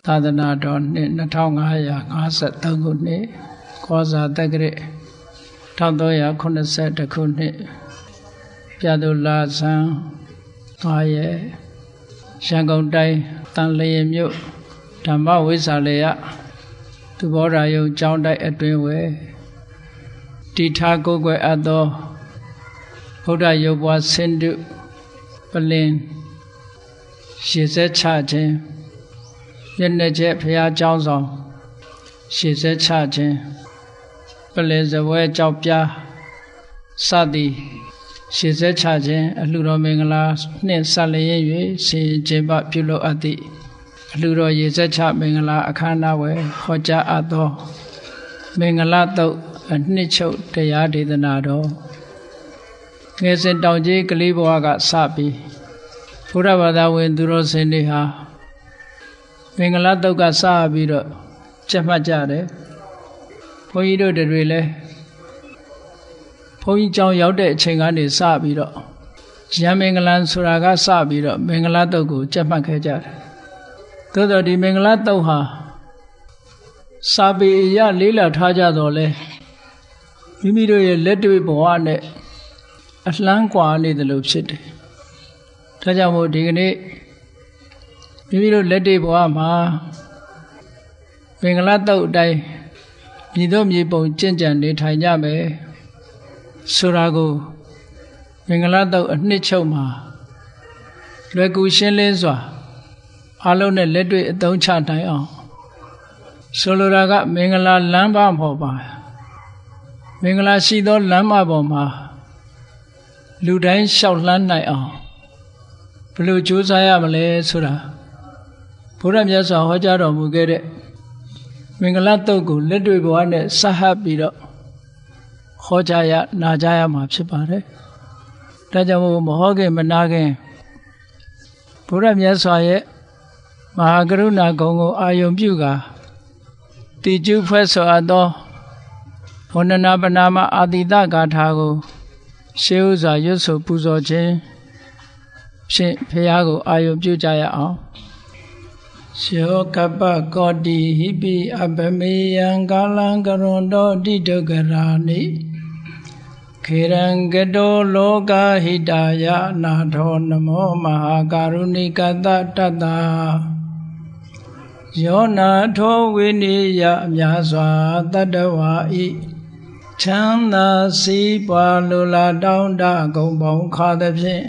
သာသနာတော်နှစ်2553ခုနှစ်ကောဇာတက္ကရာ1382ခုနှစ်ပြတ်သူလာဆန်း9ရက်ရန်ကုန်တိုင်းတန်လျင်မြို့ဓမ္မဝိဇ္ဇာလယသူဘောဓာယုံကျောင်းတိုက်အတွင်းဝယ်တည်ထားကိုယ်ွယ်အပ်သောဗုဒ္ဓရုပ်ပွားဆင်းတုပလင်ရှေ့ဆက်ချခြင်းမျက်နှာချက်ဖရာကျောင်းဆောင်ရှေ့ဆက်ချခြင်းပလင်စပွဲကြောက်ပြားစသည်ရှေ့ဆက်ချခြင်းအလှတော်မင်္ဂလာနှင့်ဆက်လျက်၍ဆင်ခြင်ပပြုလုပ်အပ်သည့်အလှတော်ရေဆက်ချမင်္ဂလာအခမ်းအနားဝယ်ဟောကြားအပ်သောမင်္ဂလာတုတ်အနှစ်ချုပ်တရားဒေသနာတော်ငယ်စဉ်တောင်ကြီးကလေးဘဝကစပြီးဘုရားဘာသာဝင်သူတော်စင်တွေဟာမင်္ဂလာတုတ်ကစပြီးတော့ကျက်မှတ်ကြတယ်ဘုန်းကြီးတို့တွေလည်းဘုန်းကြီးကျောင်းရောက်တဲ့အချိန်ကနေစပြီးတော့ရံမင်္ဂလာဆိုတာကစပြီးတော့မင်္ဂလာတုတ်ကိုကျက်မှတ်ခဲ့ကြတယ်သို့တော်ဒီမင်္ဂလာတုတ်ဟာစာပေအရလေးလာထားကြတော့လဲမိမိတို့ရဲ့လက်တွေ့ဘဝနဲ့အလှမ်းကွာနေတယ်လို့ဖြစ်တယ်။ဒါကြောင့်မို့ဒီကနေ့မိမိတို့လက်တွေ့ဘဝမှာမင်္ဂလာတုတ်အတိုင်းမြည်တို့မြေပုံကျင့်ကြံနေထိုင်ကြမယ်ဆိုတာကိုမင်္ဂလာတုတ်အနှစ်ချုပ်မှာလွယ်ကူရှင်းလင်းစွာအလုံးနဲ့လက်တွေ့အသုံးချနိုင်အောင်ဆိုလိုတာကမင်္ဂလာလမ်းပေါ်ပါမင်္ဂလာရှိသောလမ်းမပေါ်မှာလူတိုင်းလျှောက်လှမ်းနိုင်အောင်ဘယ်လိုကြိုးစားရမလဲဆိုတာဘုရားမြတ်စွာဟောကြားတော်မူခဲ့တဲ့မင်္ဂလာတုတ်ကိုလက်တွေ့ဘဝနဲ့ဆက်ဟပ်ပြီးတော့ဟောကြားရနာကြားရမှာဖြစ်ပါတယ်။ဒါကြောင့်မဟောခင်မနာခင်ဘုရားမြတ်စွာရဲ့မဟာကရုဏာဂုဏ်ကိုအာယုံပြုကာတိကျုဖွဲ့ဆိုအပ်သောဝန္ဒနာပနာမအာတိတဂါထာကိုရှေးဥစွာရွတ်ဆိုပူဇော်ခြင်းဖြင့်ဘုရားကိုအာယုံပြုကြရအောင်ယောကပ္ပကောတိဟိပိအပမေယံကာလံကရွန်တောတိဒုက္ခရာနိခေရံကတောလောကဟိတာယနာထောနမောမဟာကာရုဏိကတတတ္တာယောနာထောဝိနိယအများစွာတတ္တဝါဤချမ်းသာစီးပွားလိုလားတောင်းတဂုံပေါင်းခါသဖြင့်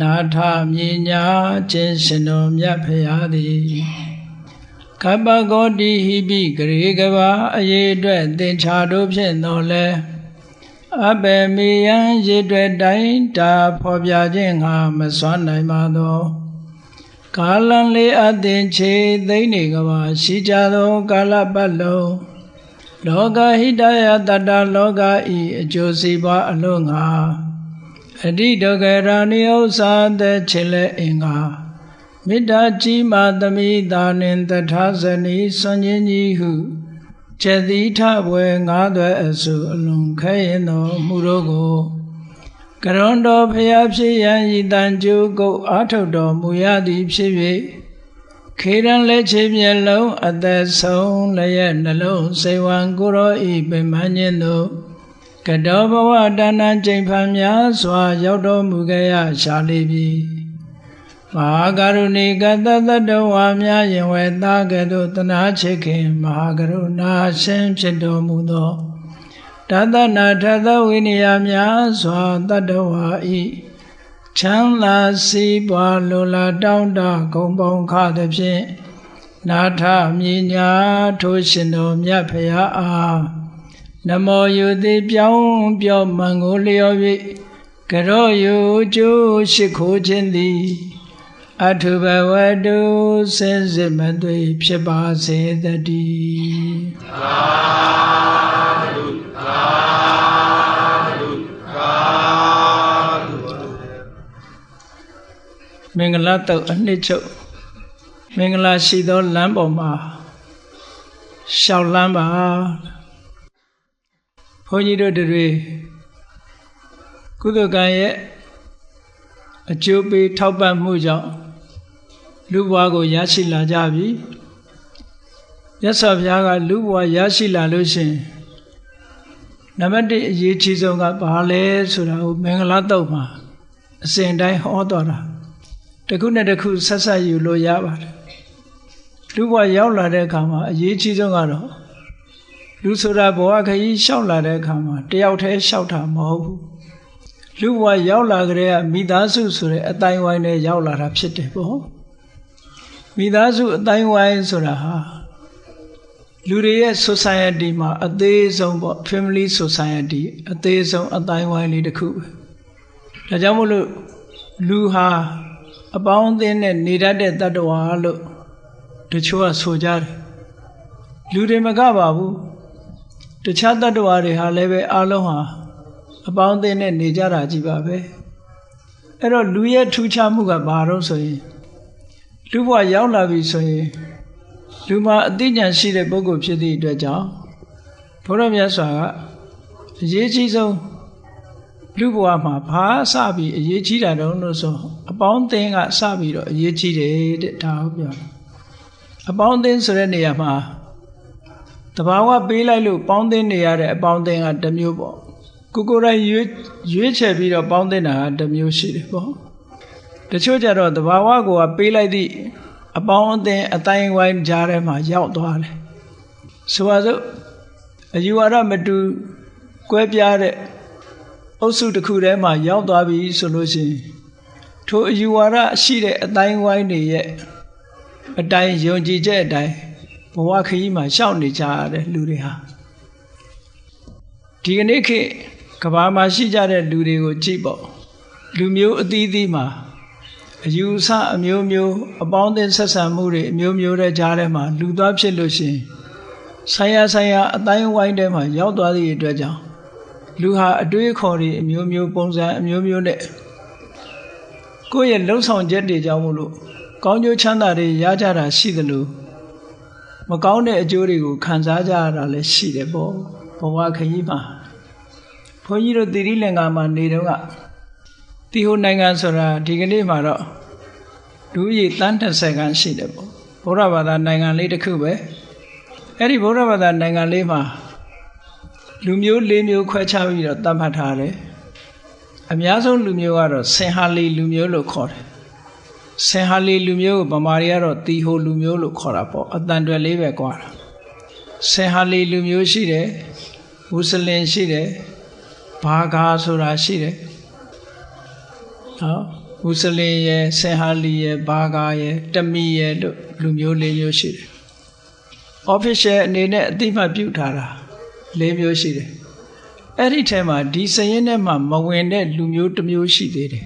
နာထမြညာခြင်းရှင်တော်မြတ်ဖရာသည်ကပ္ပဂောတိဟိပိဂရေကဘာအရေးအတွက်သင်္ချာတို့ဖြင့်တော်လဲအဘေမေယံရေအတွက်တိုင်းတာဖော်ပြခြင်းငါမစွမ်းနိုင်ပါသောကာလံလေးအသင်ချေသိမ့်နေကဘာရှိကြသောကာလပတ်လုံးလောကဟိတယတတ္တလောကဤအကျိုးစီးပွားအလို့ငါအတိဒုက္ခရာနိဥ္စာတဲ့ချေလဲအင်္ဂါမေတ္တာကြီးမာသမိသာနှင့်တထာဇနီစွန်ခြင်းကြီးဟုចេတိထဘွယ်ငါးသွဲအစုအလွန်ခဲရင်တော်မူတို့ကိုကရွန်တော်ဖျားဖြစ်ရန်ဤတန်ကျိုးကုတ်အာထုတ်တော်မူရသည်ဖြစ်၍ခေရန်လက်ချေမျက်လုံးအသက်ဆုံးလည်းရဲ့နှလုံးစိတ်ဝံကိုရောဤပင်မခြင်းတို့ကတောဘဝတဏ္ဍကျိန်ဖန်များစွာရောက်တော်မူခဲ့ရရှာလိပြီမဟာကရုဏီကတတတ္တဝါများယင်ဝဲသားကဲ့သို့တနာချစ်ခင်မဟာကရုဏာရှင်ဖြစ်တော်မူသောတသနာထသဝိနည်းများစွာတတ္တဝါဤချမ်းသာစီးပွားလိုလားတောင်းတဂုံပေါင်းခါသဖြင့်နာထမြညာထိုးရှင်တော်မြတ်ဖရာအားနမောယုတိပြောင်းပြောမှန်ကိုလျော်၍ကရောယုကျိုးရှိခိုးခြင်းသည်အထုဘဝတုစင်စစ်မသွေဖြစ်ပါစေတည်းသာဓုသာဓုသာဓုမင်္ဂလာတုတ်အနှစ်ချုပ်မင်္ဂလာရှိသောလမ်းပေါ်မှာရှောက်လမ်းပါဘုန်းကြီးတို့တွေကုသကံရဲ့အကျိုးပေးထောက်ပံ့မှုကြောင့်လူဘဝကိုရရှိလာကြပြီ မြတ်စွာဘုရားကလူဘဝရရှိလာလို့ရှိရင်နံပါတ်1အရေးကြီးဆုံးကဘာလဲဆိုတာကိုမင်္ဂလာတုတ်မှာအစဉ်တိုင်းဟောတော်တာတစ်ခုနဲ့တစ်ခုဆက်ဆက်ယူလို့ရပါတယ်လူဘဝရောက်လာတဲ့အခါမှာအရေးကြီးဆုံးကတော့လူဆိုတာဘဝခရီးလျှောက်လာတဲ့အခါမှာတယောက်တည်းလျှောက်တာမဟုတ်ဘူးလူဘဝရောက်လာကြတဲ့မိသားစုဆိုတဲ့အတိုင်းဝိုင်းနဲ့ရောက်လာတာဖြစ်တယ်ပေါ့မိသားစုအတိုင်းဝိုင်းဆိုတာဟာလူတွေရဲ့ society မှာအသေးဆုံးပေါ့ family society အသေးဆုံးအတိုင်းဝိုင်းလေးတစ်ခုပဲဒါကြောင့်မို့လို့လူဟာအပေါင်းအသင်းနဲ့နေတတ်တဲ့တ attva လို့တချို့ကဆိုကြတယ်လူတွေမကပါဘူးတခြားတ attva တွေဟာလည်းပဲအလုံးဟာအပေါင်းအသင်းနဲ့နေကြတာကြီးပါပဲအဲ့တော့လူရဲ့ထူးခြားမှုကဘာလို့ဆိုရင်လူဘဝရောက်လာပြီဆိုရင်လူမှာအသိဉာဏ်ရှိတဲ့ပုဂ္ဂိုလ်ဖြစ်သည့်အတွက်ကြောင့်ဘုရားမြတ်စွာကအရေးကြီးဆုံးလူဘဝမှာဘာစပြီးအရေးကြီးတာတုံးလို့ဆိုအပေါင်းအသင်းကစပြီးတော့အရေးကြီးတယ်တဲ့ဒါဟုတ်ပြောအပေါင်းအသင်းဆိုတဲ့နေရာမှာတဘာဝပေးလိုက်လို့ပေါင်းသင်းနေရတဲ့အပေါင်းအသင်းကတစ်မျိုးပေါ့ကိုယ်တိုင်ရွေးချယ်ပြီးတော့ပေါင်းသင်းတာကတစ်မျိုးရှိတယ်ပေါ့တချို့ကြတော့တဘာဝကိုပေးလိုက်သည့်အပေါင်းအသင်းအတိုင်းဝိုင်းကြားထဲမှာရောက်သွားတယ်ဆိုပါစို့အယူဝါဒမတူကွဲပြားတဲ့အုပ်စုတစ်ခုထဲမှာရောက်သွားပြီဆိုလို့ရှိရင်ထိုအယူဝါဒရှိတဲ့အတိုင်းဝိုင်းတွေရဲ့အတိုင်းယုံကြည်ချက်အတိုင်းဘဝခရီးမှာရှောက်နေကြရတဲ့လူတွေဟာဒီကနေ့ခေတ်ကမ္ဘာမှာရှိကြတဲ့လူတွေကိုကြည့်ပေါ့လူမျိုးအသီးသီးမှာအယူအဆအမျိုးမျိုးအပေါင်းအသင်းဆက်ဆံမှုတွေအမျိုးမျိုးတဲ့ကြားထဲမှာလူသားဖြစ်လို့ရှိရင်ဆိုင်ရာအတိုင်းဝိုင်းထဲမှာရောက်သွားသည့်အတွက်ကြောင့်လူဟာအတွေးခေါ်တွေအမျိုးမျိုးပုံစံအမျိုးမျိုးနဲ့ကိုယ့်ရဲ့လှုပ်ဆောင်ချက်တွေကြောင့်မို့လို့ကောင်းကျိုးချမ်းသာတွေရကြတာရှိသလိုမကောင်းတဲ့အကျိုးတွေကိုခံစားကြရတာလည်းရှိတယ်ပေါ့ဘဝခရီးမှာဘုန်းကြီးတို့သီရိလင်္ကာမှာနေတော့ကတီဟိုနိုင်ငံဆိုတာဒီကနေ့မှာတော့လူဦးရေတန်း30ခန်းရှိတယ်ပေါ့ဗုဒ္ဓဘာသာနိုင်ငံလေးတစ်ခုပဲအဲ့ဒီဗုဒ္ဓဘာသာနိုင်ငံလေးမှာလူမျိုး၄မျိုးခွဲခြားပြီးတော့သတ်မှတ်ထားတယ်အများဆုံးလူမျိုးကတော့ဆင်ဟာလီလူမျိုးလို့ခေါ်တယ်ဆင်ဟာလီလူမျိုးကိုဗမာတွေကတော့တီဟိုလူမျိုးလို့ခေါ်တာပေါ့အတန်တွယ်လေးပဲကွာဆင်ဟာလီလူမျိုးရှိတယ်မွတ်စလင်ရှိတယ်ဘာဂါဆိုတာရှိတယ်နော်မွတ်စလင်ရယ်ဆင်ဟာလီရယ်ဘာဂါရယ်တမီရယ်လို့လူမျိုး၄မျိုးရှိတယ် official အနေနဲ့အသိမှတ်ပြုထားတာ၄မျိုးရှိတယ်အဲ့ဒီထဲမှာဒီစရင်ထဲမှာမဝင်တဲ့လူမျိုးတစ်မျိုးရှိသေးတယ်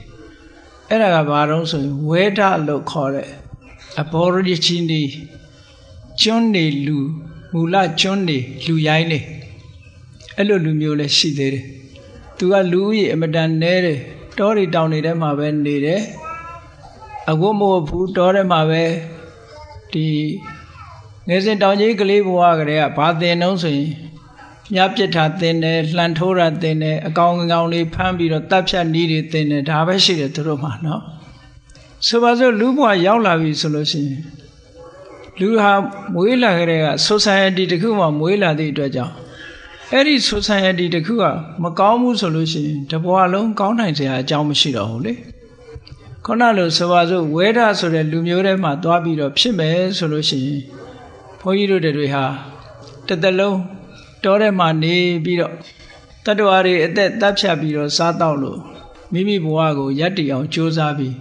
အဲ့ဒါကဘာတော့ဆိုရင်ဝဲဒလို့ခေါ်တဲ့ Aborigine ကျွန်းနေလူမူလကျွန်းနေလူရိုင်းနေအဲ့လိုလူမျိုးလည်းရှိသေးတယ်သူကလူဦးရေအမတန်နဲတယ်တောတွေတောင်တွေထဲမှာပဲနေတယ်အဝတ်မဝတ်ဘူးတောထဲမှာပဲဒီငယ်စဉ်တောင်ကြီးကလေးဘဝကလေးကဘာသင်တော့ဆိုရင်မြားပြစ်တာသင်တယ်လှန်ထိုးတာသင်တယ်အကောင်ကောင်လေးဖမ်းပြီးတော့တပ်ဖြတ်နည်းတွေသင်တယ်ဒါပဲရှိတယ်သူတို့မှာနော်ဆိုပါစို့လူဘဝရောက်လာပြီဆိုလို့ရှိရင်လူဟာမွေးလာကြတဲ့က society တစ်ခုမှာမွေးလာသည့်အတွက်ကြောင့်အဲ့ဒီ society တစ်ခုကမကောင်းဘူးဆိုလို့ရှိရင်တဘဝလုံးကောင်းနိုင်စရာအကြောင်းမရှိတော့ဘူးလေခုနလိုဆိုပါစို့ဝဲဒဆိုတဲ့လူမျိုးထဲမှာသွားပြီးတော့ဖြစ်မယ်ဆိုလို့ရှိရင်ဘုန်းကြီးတို့တွေဟာတစ်သက်လုံးတောထဲမှာနေပြီးတော့တတ္တဝါတွေအသက်တပ်ဖြတ်ပြီးတော့စားတော့လို့မိမိဘဝကိုယက်တည်အောင်ကြိုးစားပြီး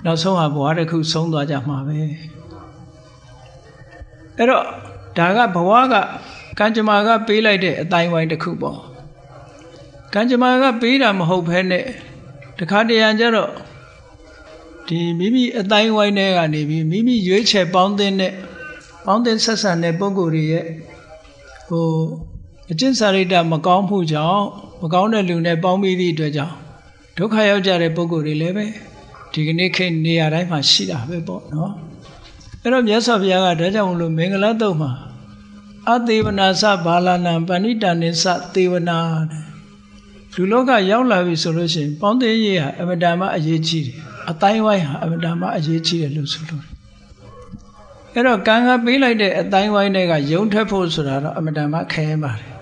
နောက်ဆုံးဟာဘဝတစ်ခုဆုံးသွားကြမှာပဲအဲ့တော့ဒါကဘဝကကံကြမ္မာကပေးလိုက်တဲ့အတိုင်းဝိုင်းတစ်ခုပေါ့ကံကြမ္မာကပေးတာမဟုတ်ဘဲနဲ့တခါတရံကျတော့ဒီမိမိအတိုင်းဝိုင်းထဲကနေပြီးမိမိရွေးချယ်ပေါင်းသင်းဆက်ဆံတဲ့ပုဂ္ဂိုလ်တွေရဲ့အကျင့်စာရိတ္တမကောင်းမှုကြောင့်မကောင်းတဲ့လူနဲ့ပေါင်းပြီးသည့်အတွက်ကြောင့်ဒုက္ခရောက်ကြတဲ့ပုဂ္ဂိုလ်တွေလည်းပဲဒီကနေ့ခေတ်နေရာတိုင်းမှာရှိတာပဲပေါ့နော်အဲ့တော့မြတ်စွာဘုရားကဒါကြောင့်မလို့မင်္ဂလာတုတ်မှာအသေဝနာသဘာလနာပဏိတနိသသေဝနာလူလောကရောက်လာပြီဆိုလို့ရှိရင်ပေါင်းသေးရေးဟာအမတန်မှအရေးကြီးတယ်အတိုင်းဝိုင်းဟာအမတန်မှအရေးကြီးတယ်လို့ဆိုလို့ အဲ့တော့ကံကပေးလိုက်တဲ့အတိုင်းဝိုင်းတွေကယုံထွက်ဖို့ဆိုတာတော့အမတန်မှခဲပါတယ်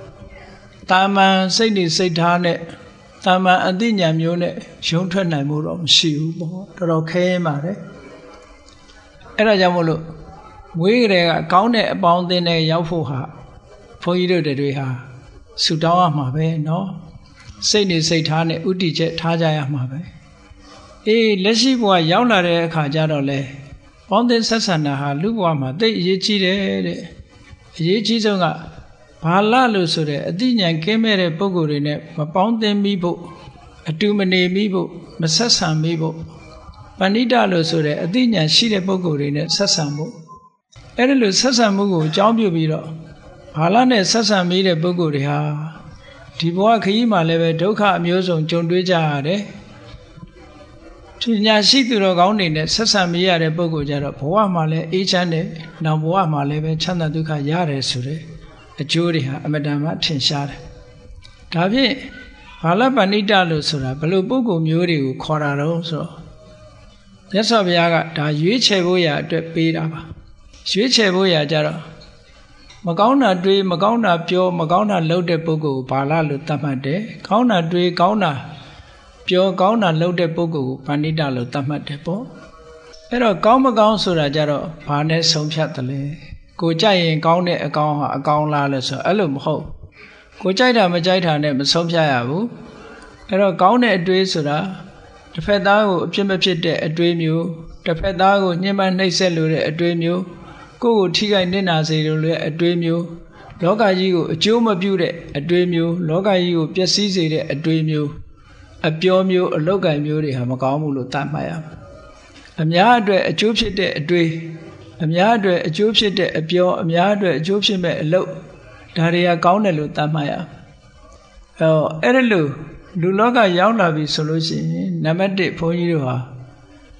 တာမန်စိတ်နေစိတ်ထားနဲ့တာမန်အသိဉာဏ်မျိုးနဲ့ယုံထွက်နိုင်မှုတော့မရှိဘူးပေါ့တော်တော်ခဲပါတယ်အဲ့ဒါကြောင့်မို့လို့မွေးကလေးကကောင်းတဲ့အပေါင်းအသင်းတွေရောက်ဖို့ဟာဘုန်းကြီးတို့တွေဟာဆူတောင်းရမှာပဲเนาะစိတ်နေစိတ်ထားနဲ့ဥတည်ချက်ထားကြရမှာပဲအေးလက်ရှိဘဝရောက်လာတဲ့အခါကျတော့လေပေါင်းသင်းဆက်ဆံတာဟာလူဘဝမှာသိအရေးကြီးတယ်တဲ့အရေးကြီးဆုံးကဘာလလို့ဆိုတဲ့အသိဉာဏ်ကင်းမဲ့တဲ့ပုဂ္ဂိုလ်တွေနဲ့မပေါင်းသင်းမိဖို့အတူမနေမိဖို့မဆက်ဆံမိဖို့ပဏိတလို့ဆိုတဲ့အသိဉာဏ်ရှိတဲ့ပုဂ္ဂိုလ်တွေနဲ့ဆက်ဆံဖို့အဲ့ဒါလို့ဆက်ဆံမှုကိုအကြောင်းပြုပြီးတော့ဘာလနဲ့ဆက်ဆံမိတဲ့ပုဂ္ဂိုလ်တွေဟာဒီဘဝခရီးမှာလည်းပဲဒုက္ခအမျိုးစုံကြုံတွေ့ကြရတယ်ပညာရှိသူတော်ကောင်းတွေနဲ့ဆက်ဆံမိရတဲ့ပုဂ္ဂိုလ်ကြတော့ဘဝမှာလည်းအေးချမ်းတယ်နောက်ဘဝမှာလည်းပဲချမ်းသာဒုက္ခရတယ်ဆိုတဲ့အကျိုးတွေဟာအမတန်မှထင်ရှားတယ်ဒါဖြင့်ဘာလပဏိတလို့ဆိုတာဘလို့ပုဂ္ဂိုလ်မျိုးတွေကိုခေါ်တာတော့ဆိုတော့မြတ်စွာဘုရားကဒါရွေးချယ်ဖို့ရာအတွက်ပေးတာပါရွေးချယ်ဖို့ရာကြတော့မကောင်းတာတွေးမကောင်းတာပြောမကောင်းတာလုပ်တဲ့ပုဂ္ဂိုလ်ကိုဘာလလို့သတ်မှတ်တယ်ကောင်းတာတွေးကောင်းတာပြောကောင်းတာလုပ်တဲ့ပုဂ္ဂိုလ်ကိုပဏိတလို့သတ်မှတ်တယ်ပေါ့အဲ့တော့ကောင်းမကောင်းဆိုတာကြတော့ဘာနဲ့ဆုံးဖြတ်တယ်လဲကိုကြိုက်ရင်ကောင်းတဲ့အကောင်ဟာအကောင်လားလို့ဆိုအဲ့လိုမဟုတ်ကိုကြိုက်တာမကြိုက်တာနဲ့မဆုံးဖြတ်ရဘူးအဲ့တော့ကောင်းတဲ့အတွေးဆိုတာတစ်ဖက်သားကိုအဖြစ်မဖြစ်တဲ့အတွေးမျိုးတစ်ဖက်သားကိုညှဉ်းပန်းနှိပ်စက်လို့တဲ့အတွေးမျိုးကိုယ့်ကိုထိခိုက်နစ်နာစေလို့တဲ့အတွေးမျိုးလောကကြီးကိုအကျိုးမပြုတဲ့အတွေးမျိုးလောကကြီးကိုပျက်စီးစေတဲ့အတွေးမျိုးအပြောမျိုးအလောက်ကံမျိုးတွေဟာမကောင်းဘူးလို့သတ်မှတ်ရမယ်အများအတွက်အကျိုးဖြစ်တဲ့အတွေးအများအတွက်အကျိုးဖြစ်တဲ့အပြောအများအတွက်အကျိုးဖြစ်မဲ့အလုပ်ဒါတွေကကောင်းတယ်လို့သတ်မှတ်ရအဲ့ဒါလို့လူလောကရောက်လာပြီဆိုလို့ရှိရင်နံပါတ်1ဘုန်းကြီးတို့ဟာ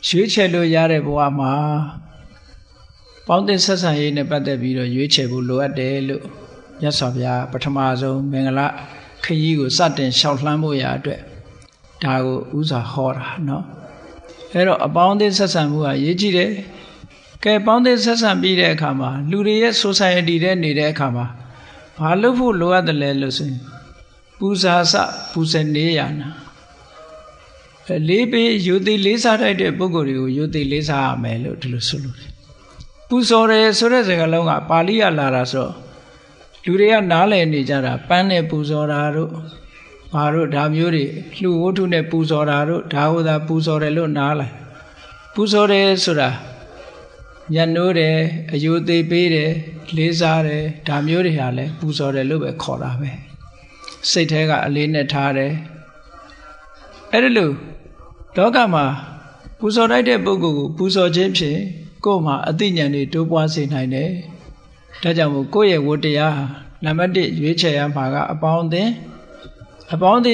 ရွေးချယ်လို့ရတဲ့ဘဝမှာပေါင်းသင်းဆက်ဆံရေးနဲ့ပတ်သက်ပြီးတော့ရွေးချယ်ဖို့လိုအပ်တယ်လို့မြတ်စွာဘုရားပထမဆုံးမင်္ဂလာခရီးကိုစတင်လျှောက်လှမ်းဖို့ရာအတွက်ဒါကိုဥစွာဟောတာเนาะအဲ့တော့အပေါင်းအသင်းဆက်ဆံမှုဟာရေးကြည့်တယ်ကဲပေါင်းသင်းဆက်ဆံပြီးတဲ့အခါမှာလူတွေရဲ့ society တဲ့နေတဲ့အခါမှာဘာလုပ်ဖို့လိုအပ်တယ်လဲလို့ဆိုရင်ပူဇာစပူဇေနေရနာလေးပေးယူသည်လေးစားတတ်တဲ့ပုဂ္ဂိုလ်တွေကိုယူသည်လေးစားရမယ်လို့ဒီလိုဆိုလို့တယ်ပူဇော်တယ်ဆိုတဲ့စကားလုံးကပါဠိရလာတာဆိုလူတွေကနားလည်နေကြတာပန်းနဲ့ပူဇော်တာတို့ဘာတို့ဒါမျိုးတွေလှူဝတ္ထုနဲ့ပူဇော်တာတို့ဒါဟိုသာပူဇော်တယ်လို့နားလိုက်ပူဇော်တယ်ဆိုတာညနိုးတယ်အယုသေးပေးတယ်လေးစားတယ်ဒါမျိုးတွေဟာလဲပူဇော်တယ်လို့ပဲခေါ်တာပဲစိတ်ထဲကအလေးနဲ့ထားတယ်အဲ့ဒါလို့လောကမှာပူဇော်လိုက်တဲ့ပုဂ္ဂိုလ်ကိုပူဇော်ခြင်းဖြင့်ကိုယ်မှာအသိဉာဏ်တွေတိုးပွားစေနိုင်တယ်ဒါကြောင့်မို့ကိုယ့်ရဲ့ဝတ္တရားနံပါတ်1ရွေးချယ်ရမှာကအပေါင်းအသင်း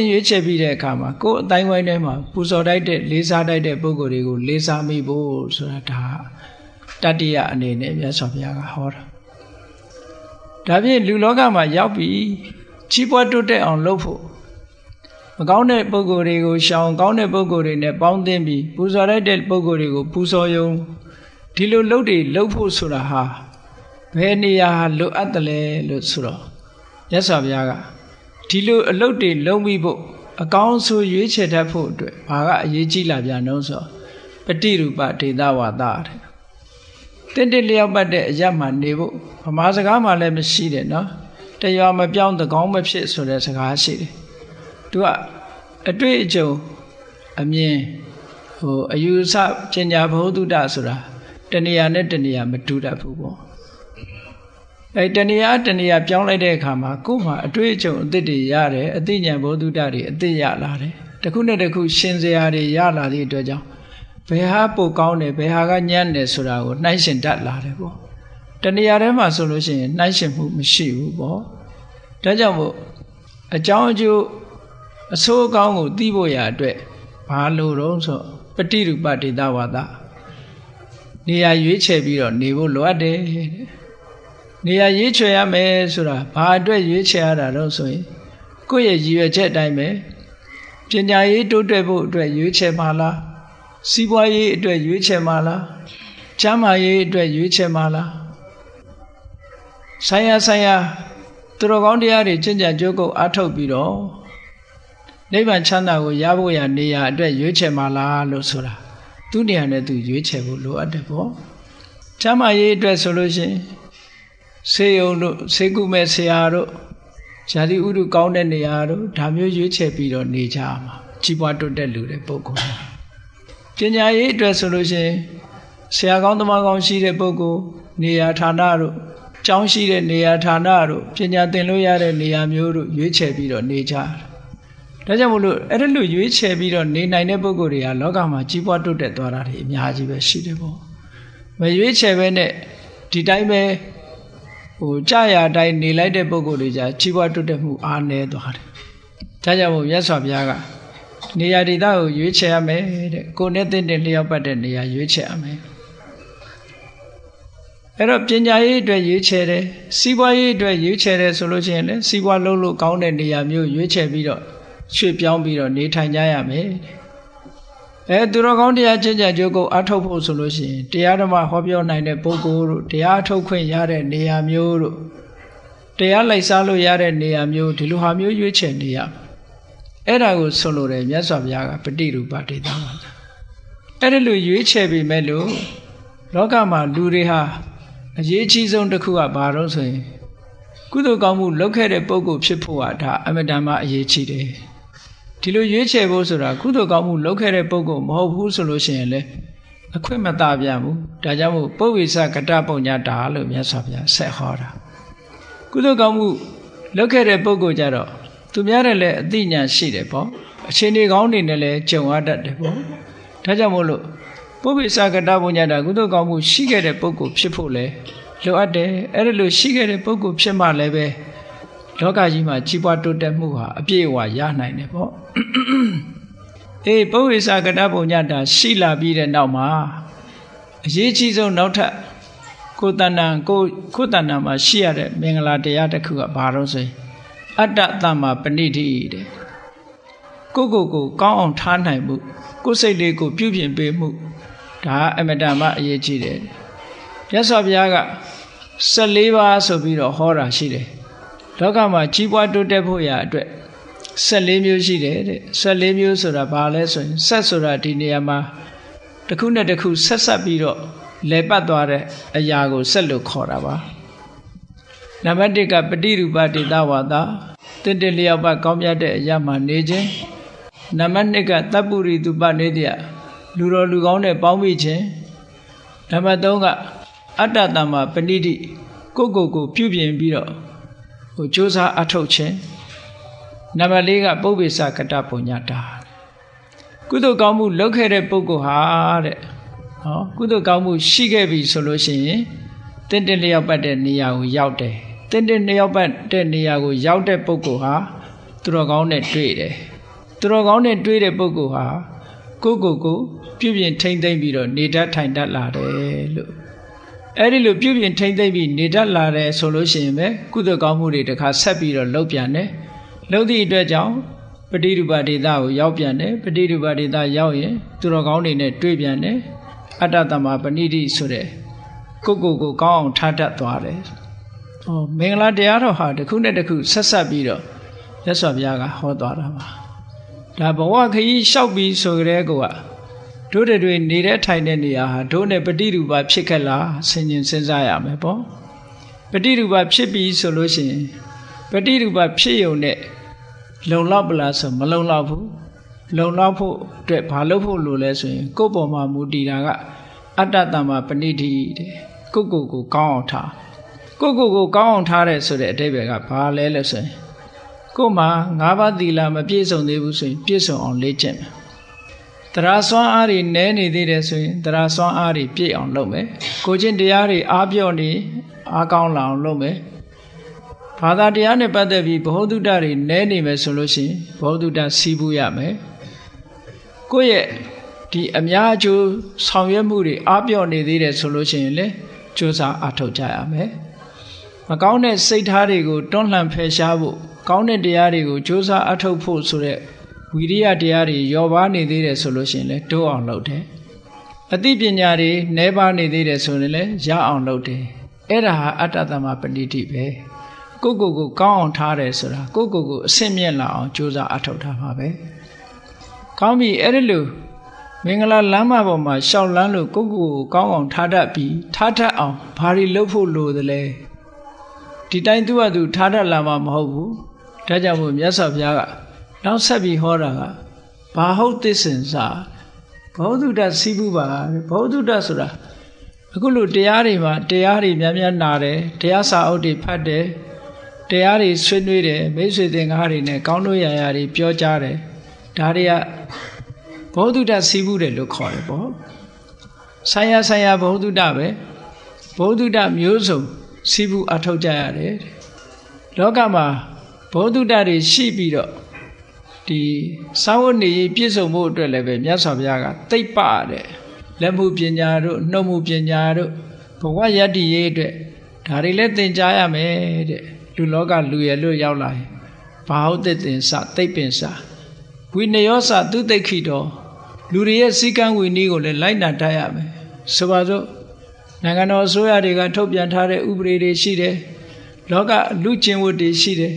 ရွေးချယ်ပြီးတဲ့အခါမှာကိုယ်အတိုင်းဝိုင်းထဲမှာပူဇော်လိုက်တဲ့လေးစားလိုက်တဲ့ပုဂ္ဂိုလ်တွေကိုလေးစားမိဖို့ဆိုတာဒါတတ္တိယအနေနဲ့မြတ်စွာဘုရားကဟောတာဒါဖြင့်လူလောကမှာရောက်ပြီးကြီးပွားတိုးတက်အောင်လုပ်ဖို့မကောင်းတဲ့ပုဂ္ဂိုလ်တွေကိုရှောင်ကောင်းတဲ့ပုဂ္ဂိုလ်တွေနဲ့ပေါင်းသင်းပြီးပူဇော်လိုက်တဲ့ပုဂ္ဂိုလ်တွေကိုပူဇော်ယုံဒီလိုလုပ်တွေလုပ်ဖို့ဆိုတာဟာဘယ်နေရာလိုအပ်တယ်လဲလို့ဆိုတော့မြတ်စွာဘုရားကဒီလိုအလုပ်တွေလုပ်ပြီးဖို့အကောင်းဆုံးရွေးချယ်တတ်ဖို့အတွက်ဘာကအရေးကြီးလာပြန်တော့ဆိုပฏิရူပဒေသဝါဒတဲ့တင့်လျောက်ပတ်တဲ့အရာမှနေဖို့ဗမာစကားမှလည်းမရှိတယ်နော်တရွာမပြောင်းတကောင်းမဖြစ်ဆိုတဲ့စကားရှိတယ်သူကအတွေ့အကြုံအမြင်အယူဆပညာဘ ਹੁ တုတဆိုတာတဏှာနဲ့တဏှာမတူတတ်ဘူးပေါ့တဏှာပြောင်းလိုက်တဲ့အခါမှာကိုယ်မှာအတွေ့အကြုံအသစ်တွေရတယ်အသိဉာဏ်ဘ ਹੁ တုတတွေအသစ်ရလာတယ်တစ်ခုနဲ့တစ်ခုရှင်းစရာတွေရလာသည့်အတွက်ကြောင့်ဘယ်ဟာပိုကောင်းတယ်ဘယ်ဟာကညံ့တယ်ဆိုတာကိုနှိုင်းရှင်တတ်လာတယ်ပေါ့တဏှာထဲမှာဆိုလို့ရှိရင်နှိုင်းရှင်မှုမရှိဘူးပေါ့ဒါကြောင့်မို့အကြောင်းအကျိုးအဆိုးအကောင်းကိုသိဖို့ရအတွက်ဘာလို့တော့ဆိုပฏิရူပဒေသဝါဒနေရာရွေးချယ်ပြီးတော့နေဖို့လိုအပ်တယ်နေရာရွေးချယ်ရမယ်ဆိုတာဘာအတွက်ရွေးချယ်ရတာတော့ဆိုရင်ကိုယ့်ရဲ့ရည်ရွယ်ချက်အတိုင်းပဲပညာရေးတိုးတက်ဖို့အတွက်ရွေးချယ်မှာလားစီးပွားရေးအတွက်ရွေးချယ်မှာလား ချမ်းသာရေးအတွက်ရွေးချယ်မှာလားဆိုင်ရာသူတော်ကောင်းတရားတွေကျင့်ကြံကြိုးကုပ်အားထုတ်ပြီးတော့နိဗ္ဗာန်ချမ်းသာကိုရဖို့ရနေရာအတွက်ရွေးချယ်မှာလားလို့ဆိုတာသူနေရာနဲ့သူရွေးချယ်ဖို့လိုအပ်တယ်ပေါ့ချမ်းသာရေးအတွက်ဆိုလို့ရှိရင်ဆေးရုံတို့ဆေးကုမဲ့ဆရာတို့ဇာတိဥဒုကောင်းတဲ့နေရာတို့ဒါမျိုးရွေးချယ်ပြီးတော့နေကြမှာကြီးပွားတိုးတက်လူတဲ့ပုဂ္ဂိုလ်ပညာရေးအတွက်ဆိုလို့ရှိရင်ဆရာကောင်းသမားကောင်းရှိတဲ့ပုဂ္ဂိုလ်နေရာဌာနတို့ကျောင်းရှိတဲ့နေရာဌာနတို့ပညာသင်လို့ရတဲ့နေရာမျိုးတို့ရွေးချယ်ပြီးတော့နေကြတယ်ဒါကြောင့်မို့လို့အဲ့ဒီလိုရွေးချယ်ပြီးတော့နေနိုင်တဲ့ပုဂ္ဂိုလ်တွေကလောကမှာကြီးပွားတိုးတက်သွားတာတွေအများကြီးပဲရှိတယ်ပေါ့မရွေးချယ်ပဲနဲ့ဒီတိုင်းပဲကြာရအတိုင်းနေလိုက်တဲ့ပုဂ္ဂိုလ်တွေじゃကြီးပွားတိုးတက်မှုအားနည်းသွားတယ်ဒါကြောင့်မို့မြတ်စွာဘုရားကနေရာဒေသကိုရွေးချယ်ရမယ်တဲ့ကိုယ်နဲ့တင့်လျောက်ပတ်တဲ့နေရာရွေးချယ်ရမယ်အဲ့တော့ပညာရေးအတွက်ရွေးချယ်တယ်စီးပွားရေးအတွက်ရွေးချယ်တယ်ဆိုလို့ရှိရင်လည်းစီးပွားလုပ်လို့ကောင်းတဲ့နေရာမျိုးရွေးချယ်ပြီးတော့ရွှေ့ပြောင်းပြီးတော့နေထိုင်ကြရမယ်သူတော်ကောင်းတရားကျင့်ကြံကြိုးကိုအထောက်ဖို့ဆိုလို့ရှိရင်တရားဓမ္မဟောပြောနိုင်တဲ့ပုဂ္ဂိုလ်တို့တရားအထုတ်ခွင့်ရတဲ့နေရာမျိုးတို့တရားလိုက်စားလို့ရတဲ့နေရာမျိုးဒီလိုဟာမျိုးရွေးချယ်နေရအဲ့ဒါကိုဆိုလိုတယ်မြတ်စွာဘုရားကပฏิရူပဒေသမှာအဲ့ဒီလိုရွေးချယ်ပြီးမဲ့လို့လောကမှာလူတွေဟာအရေးကြီးဆုံးတစ်ခုကဘာလို့ဆိုရင်ကုသိုလ်ကောင်းမှုလုပ်ခဲ့တဲ့ပုဂ္ဂိုလ်ဖြစ်ဖို့ဟာဒါအမတန်မှအရေးကြီးတယ်ဒီလိုရွေးချယ်ဖို့ဆိုတာကုသိုလ်ကောင်းမှုလုပ်ခဲ့တဲ့ပုဂ္ဂိုလ်မဟုတ်ဘူးဆိုလို့ရှိရင်လည်းအခွင့်မသာပြန်ဘူးဒါကြောင့်မို့ပုဗ္ဗေစကတပုံညတာလို့မြတ်စွာဘုရားဆက်ဟောတာကုသိုလ်ကောင်းမှုလုပ်ခဲ့တဲ့ပုဂ္ဂိုလ်ကြတော့သူများတယ်လည်းအသိဉာဏ်ရှိတယ်ပေါ့အချိန်တွေကောင်းနေနဲ့လည်းကြုံရတတ်တယ်ပေါ့ဒါကြောင့်မို့လို့ပုဗ္ဗေစကတပုံညတာကုသိုလ်ကောင်းမှုရှိခဲ့တဲ့ပုဂ္ဂိုလ်ဖြစ်ဖို့လည်းလိုအပ်တယ်အဲ့ဒါလို့ရှိခဲ့တဲ့ပုဂ္ဂိုလ်ဖြစ်မှလည်းပဲလောကကြီးမှာကြီးပွားတိုးတက်မှုဟာအပြည့်အဝရနိုင်တယ်ပေါ့ပုဗ္ဗေစကတပုံညတာရှိလာပြီးတဲ့နောက်မှာအရေးကြီးဆုံးနောက်ထပ်ကိုယ်တဏ္ဍာမှာရှိရတဲ့မင်္ဂလာတရားတစ်ခုကဘာလို့ဆိုရင်အတ္တသမ္မာပဏိတိတဲ့ကိုကောင်းအောင်ထားနိုင်မှုကိုယ်စိတ်လေးကိုပြုပြင်ပေးမှုဒါအမတန်မှအရေးကြီးတယ်မြတ်စွာဘုရားက14ပါးဆိုပြီးတော့ဟောတာရှိတယ်လောကမှာကြီးပွားတိုးတက်ဖို့ရာအတွက်14မျိုးရှိတယ်တဲ့14မျိုးဆိုတာဘာလဲဆိုရင်ဆက်ဆိုတာဒီနေရာမှာတစ်ခုနဲ့တစ်ခုဆက်ပြီးတော့လဲပတ်သွားတဲ့အရာကိုဆက်လို့ခေါ်တာပါနံပါတ်1ကပฏิရူပဒေသဝါဒတင့်လျောက်ပတ်ကောင်းမြတ်တဲ့အရာမှာနေခြင်းနံပါတ်2ကတပ္ပုရိတုပနေတ္တလူတော်လူကောင်းနဲ့ပေါင်းမိခြင်းနံပါတ်3ကအတ္တတမ္မာပဏိတိကိုပြုပြင်ပြီးတော့ကြိုးစားအထုတ်ခြင်းနံပါတ်4ကပုဗ္ဗေစကတပုံညတာကုသိုလ်ကောင်းမှုလုပ်ခဲ့တဲ့ပုဂ္ဂိုလ်ဟာတဲ့ကုသိုလ်ကောင်းမှုရှိခဲ့ပြီဆိုလို့ရှိရင်တင့်လျောက်ပတ်တဲ့နေရာကိုရောက်တယ်တင့်လျောက်ပတ်တဲ့နေရာကိုရောက်တဲ့ပုဂ္ဂိုလ်ဟာသူတော်ကောင်းနဲ့တွေ့တယ်သူတော်ကောင်းနဲ့တွေ့တဲ့ပုဂ္ဂိုလ်ဟာကိုပြုပြင်ထိမ့်သိမ့်ပြီးတော့နေတတ်ထိုင်တတ်လာတယ်လို့အဲ့ဒီလိုပြုပြင်ထိမ့်သိမ့်ပြီးနေတတ်လာတယ်ဆိုလို့ရှိရင်ပဲကုသိုလ်ကောင်းမှုတွေတခါဆက်ပြီးတော့လုပ်ပြန်တယ်လုပ်သည့်အတွက်ကြောင့်ပฏิရူပဒေသကိုရောက်ပြန်တယ်ပฏิရူပဒေသရောက်ရင်သူတော်ကောင်းတွေနဲ့တွေ့ပြန်တယ်အတ္တတမ္မာပဏိတိဆိုတဲ့ကိုကောင်းအောင်ထားတတ်သွားတယ်မင်္ဂလာတရားတော်ဟာတစ်ခုနဲ့တစ်ခုဆက်ပြီးတော့မြတ်စွာဘုရားကဟောသွားတာပါဒါဘဝခရီးလျှောက်ပြီးဆိုကြတဲ့ကောတို့တွေနေတဲ့ထိုင်တဲ့နေရာဟာတို့နဲ့ပฏิရူပဖြစ်ခဲ့လားဆင်ခြင်စဉ်းစားရမယ်ပေါ့ပฏิရူပဖြစ်ပြီးဆိုလို့ရှိရင်ပฏิရူပဖြစ်ုံနဲ့လုံလောက်ပလားဆိုမလုံလောက်ဘူးလုံလောက်ဖို့အတွက်ဘာလုပ်ဖို့လိုလဲဆိုရင်ကိုယ့်ပေါ်မှာမူတည်တာကအတ္တတမ္မာပဏိတိတဲ့ကိုကောင်းအောင်ထားကိုကောင်းအောင်ထားတဲ့ဆိုတဲ့အဓိပ္ပာယ်ကဘာလဲလဲဆိုရင်ကို့မှာ5ပါးသီလမပြည့်စုံသေးဘူးဆိုရင်ပြည့်စုံအောင်လေ့ကျင့်မယ်တရားစွမ်းအားတွေနည်းနေသေးတယ်ဆိုရင်တရားစွမ်းအားတွေပြည့်အောင်လုပ်မယ်ကိုချင်းတရားတွေအားပြော့နေအားကောင်းလာအောင်လုပ်မယ်ဘာသာတရားနဲ့ပတ်သက်ပြီးဘ ਹੁ တုတ္တတွေနည်းနေမယ်ဆိုလို့ရှိရင်ဘ ਹੁ တုတ္တစီးပူးရမယ်ကိုယ့်ရဲ့ဒီအများအကျိုးဆောင်ရွက်မှုတွေအားပြော့နေသေးတယ်ဆိုလို့ရှိရင်လည်းကြိုးစားအားထုတ်ကြရမယ်မကောင်းတဲ့စိတ်ထားတွေကိုတွန်းလှန်ဖယ်ရှားဖို့ကောင်းတဲ့တရားတွေကိုကြိုးစားအားထုတ်ဖို့ဆိုတဲ့ဝိရိယတရားတွေလျော့ပါနေသေးတယ်ဆိုလို့ရှိရင်လည်းတိုးအောင်လုပ်တယ် အသိပညာတွေနှဲပါနေသေးတယ်ဆိုရင်လည်းရအောင်လုပ်တယ်အဲ့ဒါဟာအတ္တသမပဏိတိပဲကိုကောင်းအောင်ထားတယ်ဆိုတာကိုအဆင့်မြင့်လာအောင်ကြိုးစားအထောက်ထားပါပဲကောင်းပြီအဲ့ဒီလိုမင်္ဂလာလမ်းမပေါ်မှာရှောက်လန်းလို့ကိုကောင်းအောင်ထားတတ်ပြီးထားတတ်အောင်ဘာတွေလုပ်ဖို့လိုသလဲဒီတိုင်းသူ့ဟာသူထားတတ်လာမှာမဟုတ်ဘူးဒါကြောင့်မို့မြတ်စွာဘုရားကနောက်ဆက်ပြီးဟောတာကဘာဟုတ်သစ္စင်စာဘောဓုတ္တစီးပူပါဘောဓုတ္တဆိုတာအခုလိုတရားတွေမှာတရားတွေများများနာတယ်တရားစာအုပ်တွေဖတ်တယ်တရားတွေဆွေးနွေးတယ်မိတ်ဆွေသင်္ကားတွေနဲ့ကောင်းတို့ရာရာတွေပြောကြတယ်ဒါတွေကဘောဓုတ္တစီးပူတယ်လို့ခေါ်တယ်ပေါ့ဆိုင်ရာဘောဓုတ္တပဲဘောဓုတ္တမျိုးစုံစီးပူအထောက်ကြရတယ်လောကမှာဘောဓုတ္တတွေရှိပြီးတော့ဒီစာဝတ်နေရေးပြည့်စုံဖို့အတွက်လည်းပဲမြတ်စွာဘုရားကသိပ္ပတဲ့လက်မှုပညာတို့နှုတ်မှုပညာတို့ဘဝယတ္တိရေးအတွက်ဒါတွေလည်းသင်ကြားရမယ်တဲ့လူလောကလူရလို့ရောက်လာရင်ဘာဟုတ်သင်္စသိပ္ပင်စာဝိနယောစသူသိခိတော်လူတွေရဲ့စည်းကမ်းဝီနည်းကိုလည်းလိုက်နာတတ်ရမယ်ဆိုပါစို့နိုင်ငံတော်အစိုးရတွေကထုတ်ပြန်ထားတဲ့ဥပဒေတွေရှိတယ်လောကလူကျင့်ဝတ်တွေရှိတယ်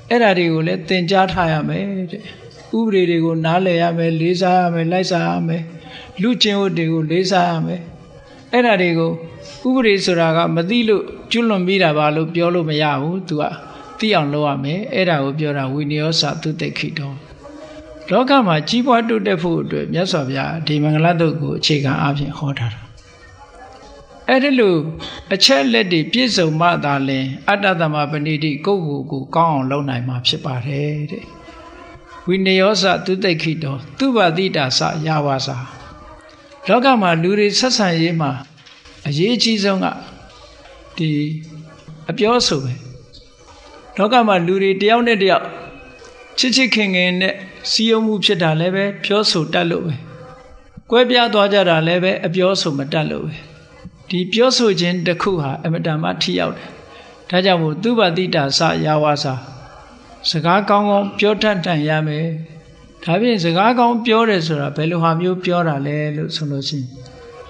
အဲ့ဒါတွေကိုလည်းသင်ကြားထားရမယ်တဲ့ဥပဒေတွေကိုနားလည်ရမယ်လေးစားရမယ်လိုက်စားရမယ်လူကျင့်ဝတ်တွေကိုလေးစားရမယ်အဲ့ဒါတွေကိုဥပဒေဆိုတာကမသိလို့ကျွလွန်ပြီးတာပါလို့ပြောလို့မရဘူး तू ကသိအောင်လုပ်ရမယ်အဲ့ဒါကိုပြောတာဝိနည်းစသူသိခိတော်လောကမှာကြီးပွားတိုးတက်ဖို့အတွက်မြတ်စွာဘုရားဒီမင်္ဂလာတုတ်ကိုအခြေခံအဖြစ်ဟောထားတာအဲ့ဒီလိုအချက်လက်တွေပြည့်စုံမှသာလျှင်အတ္တသမပဏိတိကိုကောင်းအောင်လုပ်နိုင်မှာဖြစ်ပါတယ်တဲ့ဝိနယောစသူသိခိတော်သူပါတိတာစယာဝါစာလောကမှာလူတွေဆက်ဆံရေးမှာအရေးအကြီးဆုံးကဒီအပြောဆိုပဲလောကမှာလူတွေတယောက်နဲ့တယောက်ချစ်ခင်နဲ့စီယုံမှုဖြစ်တာလည်းပဲပြောဆိုတတ်လို့ပဲကွဲပြားသွားကြတာလည်းပဲအပြောဆိုမတတ်လို့ပဲဒီပြောဆိုခြင်းတစ်ခုဟာအမတန်မှထိရောက်တယ်ဒါကြောင့်မို့သူပါတိတာစယာဝါစာစကားကောင်းကောင်းပြောတတ်တန်ရမယ်ဒါဖြင့်စကားကောင်းပြောတယ်ဆိုတာဘယ်လိုဟာမျိုးပြောတာလဲလို့ဆိုလို့ရှိရင်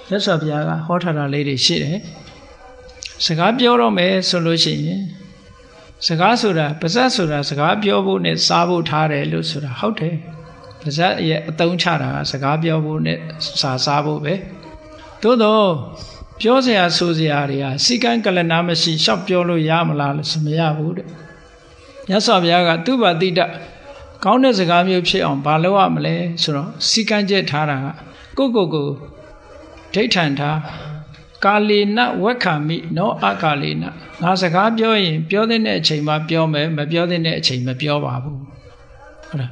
မြတ်စွာဘုရားကဟောထားတာလေးတွေရှိတယ်စကားပြောတော့မယ်ဆိုလို့ရှိရင်စကားဆိုတာပါဇက်ဆိုတာစကားပြောဖို့နဲ့စားဖို့ထားတယ်လို့ဆိုတာဟုတ်တယ်ပါဇက်ရဲ့အသုံးချတာကစကားပြောဖို့နဲ့စားဖို့ပဲသို့တော့ပြောစရာဆိုစရာတွေဟာစီကံကလနာမရှိရှောက်ပြောလို့ရမလားလို့ဆိုမရဘူးတဲ့မြတ်စွာဘုရားကသူပါတိတကောင်းတဲ့စကားမျိုးဖြစ်အောင်ဘာလုပ်ရမလဲဆိုတော့စီကံကျက်ထားတာကကိုဒိဋ္ဌံထားကာလေနဝက္ခမိနောအကာလေနငါစကားပြောရင်ပြောတဲ့အချိန်မှာပြောမယ်မပြောတဲ့အချိန်မပြောပါဘူးဟုတ်လား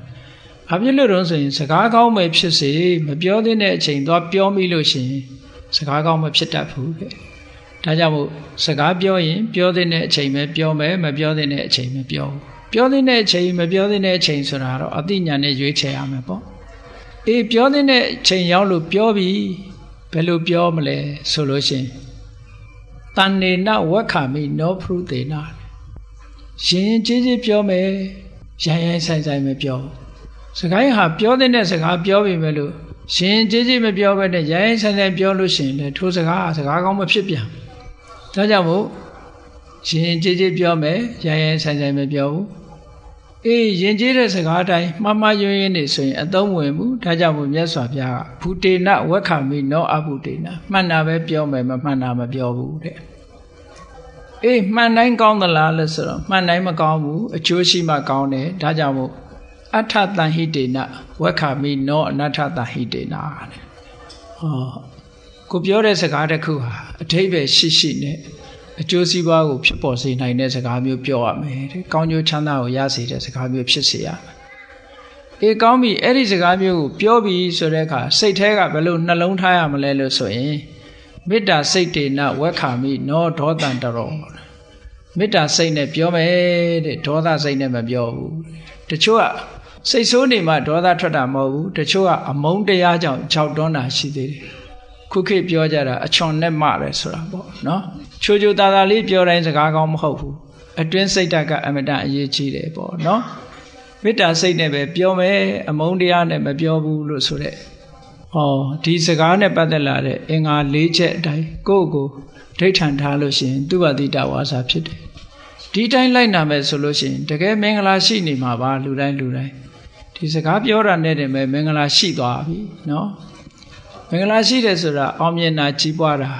ဘာဖြစ်လို့တော့ဆိုရင်စကားကောင်းမယ်ဖြစ်စေမပြောတဲ့အချိန်သွားပြောမိလို့ရှိရင်စကားကောင်းမဖြစ်တတ်ဘူးတဲ့ဒါကြောင့်မို့စကားပြောရင်ပြောတဲ့အချိန်ပဲပြောမယ်မပြောတဲ့အချိန်မပြောဘူးပြောတဲ့အချိန်မပြောတဲ့အချိန်ဆိုတာတော့အသိဉာဏ်နဲ့ရွေးချယ်ရမယ်ပေါ့အေးပြောတဲ့အချိန်ရောက်လို့ပြောပြီဘယ်လိုပြောမလဲဆိုလို့ရှိရင်တဏ္ဍေနဝက္ခမိနောဖရုသေနရင်ကြီးပြောမယ်ရိုင်းဆိုင်မပြောစကားဟာပြောတဲ့စကားပြောပြီပဲလို့ရှင်ကြီးမပြောဘဲနဲ့ရိုင်းဆိုင်ပြောလို့ရှိရင်လေထိုစကားကောင်းမဖြစ်ပြန်ဒါကြောင့်မို့ရှင်ကြီးပြောမယ်ရိုင်းဆိုင်မပြောဘူးအေးရင်ကြီးတဲ့စကားတိုင်းမှားယွင်းနေဆိုရင်အသုံးဝင်ဘူးဒါကြောင့်မို့မြတ်စွာဘုရားကဘူတေနဝက္ခမိနောအဘူတေနမှန်တာပဲပြောမယ်မမှန်တာမပြောဘူးတဲ့အေးမှန်တိုင်းကောင်းသလားလဲဆိုတော့မှန်တိုင်းမကောင်းဘူးအကျိုးရှိမှကောင်းတယ်ဒါကြောင့်မို့အထတန်ဟိတေနဝက္ခမိနောအနထတန်ဟိတေနတဲ့ဟောကိုပြောတဲ့စကားတစ်ခုဟာအထိပ္ပယ်ရှိနဲ့အကျိုးစီးပွားကိုဖြစ်ပေါ်စေနိုင်တဲ့စကားမျိုးပြောရမယ်တဲ့ကောင်းကျိုးချမ်းသာကိုရစေတဲ့စကားမျိုးဖြစ်စေရမယ်အေးကောင်းပြီအဲ့ဒီစကားမျိုးကိုပြောပြီဆိုတဲ့အခါစိတ်ထဲကဘယ်လိုနှလုံးထားရမလဲလို့ဆိုရင်မေတ္တာစိတ်တေနဝက္ခမိနောဒေါသံတရောမေတ္တာစိတ်နဲ့ပြောမယ်တဲ့ဒေါသစိတ်နဲ့မပြောဘူးတချို့ကစိတ်ဆိုးနေမှဒေါသထွက်တာမဟုတ်ဘူးတချို့ကအမုန်းတရားကြောင့်ကြောက်တွန်းတာရှိသေးတယ်ခုခေတ်ပြောကြတာအချွန်နဲ့မှတယ်ဆိုတာပေါ့နော်ချိုတာတာလေးပြောတိုင်းစကားကောင်းမဟုတ်ဘူးအတွင်းစိတ်ဓာတ်ကအမတန်အရေးကြီးတယ်ပေါ့နော်မေတ္တာစိတ်နဲ့ပဲပြောမယ်အမုန်းတရားနဲ့မပြောဘူးလို့ဆိုတဲ့ ဒီစကားနဲ့ပတ်သက်လာတဲ့အင်္ဂါ၄ချက်အတိုင်းကိုယ့်ကိုဒိဋ္ဌံထားလို့ရှိရင်သူဝတိတဝါစာဖြစ်တယ်ဒီတိုင်းလိုက်နာမယ်ဆိုလို့ရှိရင်တကယ်မင်္ဂလာရှိနေမှာပါလူတိုင်းဒီစကားပြောတာနဲ့တည်းပဲမင်္ဂလာရှိသွားပြီနော်မင်္ဂလာရှိတယ်ဆိုတာအောင်မြင်တာကြီးပွားတာ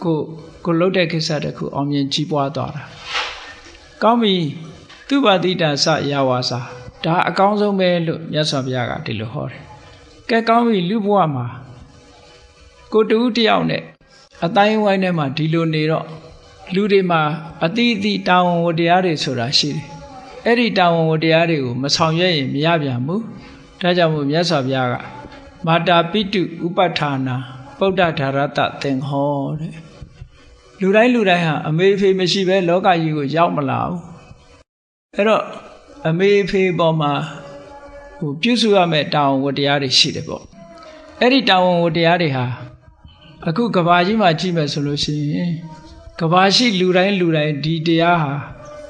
ကိုလှုပ်တဲ့ကိစ္စတခုအောင်မြင်ကြီးပွားသွားတာကောင်းပြီသူဝတိတစယဝါစာဒါအကောင်းဆုံးပဲလို့မြတ်စွာဘုရားကဒီလိုဟောတယ်ကဲကောင်းပြီလူဘဝမှာကိုတူတယောက်နဲ့အတိုင်းဝိုင်းထဲမှာဒီလိုနေတော့လူတွေမှာအတိအတိတာဝန်ဝတ္တရားတွေဆိုတာရှိတယ်အဲ့ဒီတာဝန်ဝတ္တရားတွေကိုမဆောင်ရွက်ရင်မရပြန်ဘူးဒါကြောင့်မို့မြတ်စွာဘုရားကမာတာပိတုဥပဋ္ဌာနာပုဒ္ဒဓာရတသင်္ဟောတဲ့လူတိုင်းဟာအမေဖေမရှိဘဲလောကကြီးကိုရောက်မလာဘူးအဲ့တော့အမေဖေပေါ်မှာပြုစုရမယ့်တာဝန်ဝတ္တရားတွေရှိတယ်ပေါ့အဲ့ဒီတာဝန်ဝတ္တရားတွေဟာအခုကဘာကြီးမှာကြည့်မယ်ဆိုလို့ရှိရင်ကဘာရှိလူတိုင်းဒီတရားဟာ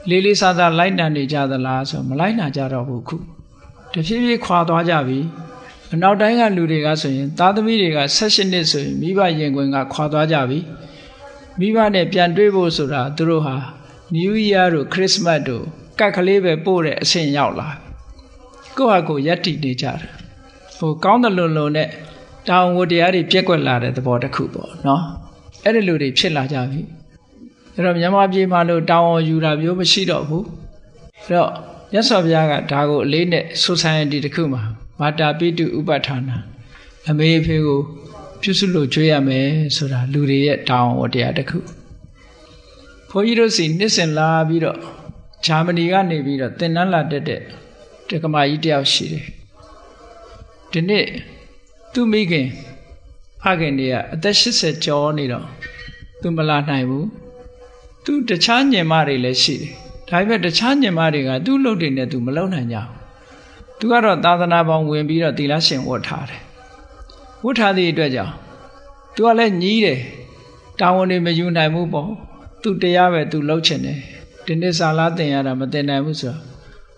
လေးလေးစားစားလိုက်နာနေကြသလားဆိုမလိုက်နာကြတော့ဘူးခုတဖြည်းဖြည်းခွာသွားကြပြီအနောက်တိုင်းကလူတွေကဆိုရင်သားသမီးတွေက18နှစ်ဆိုရင်မိဘရင်ခွင်ကခွာသွားကြပြီမိဘနဲ့ပြန်တွေ့ဖို့ဆိုတာသူတို့ဟာ New Year တို့ Christmas တို့ကတ်ကလေးပဲပို့တဲ့အဆင့်ရောက်လာကိုယ့်ဟာကိုယ်ယက်တည်နေကြတယ်ကောင်းတယ်လို့နဲ့တာဝန်ဝတ္တရားတွေပြက်ကွက်လာတဲ့သဘောတစ်ခုပေါ့နော်အဲ့ဒီလူတွေဖြစ်လာကြပြီအဲ့တော့မြန်မာပြည်မှာလို့တာဝန်ယူတာမျိုးမရှိတော့ဘူးအဲ့တော့မြတ်စွာဘုရားကဒါကိုအလေးနဲ့ society တစ်ခုမှာမာတာပိတုဥပဋ္ဌာနာအမေဖေကိုပြုစုလို့ကြွေးရမယ်ဆိုတာလူတွေရဲ့တာဝန်ဝတ္တရားတစ်ခုဘုန်းကြီးတို့စီနှစ်စဉ်လာပြီးတော့ဂျာမနီကနေပြီးတော့သင်တန်းလာတက်တဲ့တက္ကမကြီးတယောက်ရှိတယ်ဒီနေ့သူမိခင်ဖခင်တွေကအသက်80ကျော်နေတော့သူမလာနိုင်ဘူးသူတခြားညင်မတွေလည်းရှိတယ်ဒါပေမဲ့တခြားညင်မတွေကသူ့လုပ်တွေနဲ့သူမလုပ်နိုင်ကြဘူးသူကတော့သာသနာပေါင်းဝင်ပြီးတော့သီလရှင်ဝတ်ထားတယ်ဝတ်ထားသည့်အတွက်ကြောင့်သူကလည်းညီးတယ်တာဝန်တွေမယူနိုင်ဘူးပေါ့သူတရားပဲသူလုပ်ချင်တယ်ဒီနေ့စာလားတင်ရတာမတင်နိုင်ဘူးဆိုတော့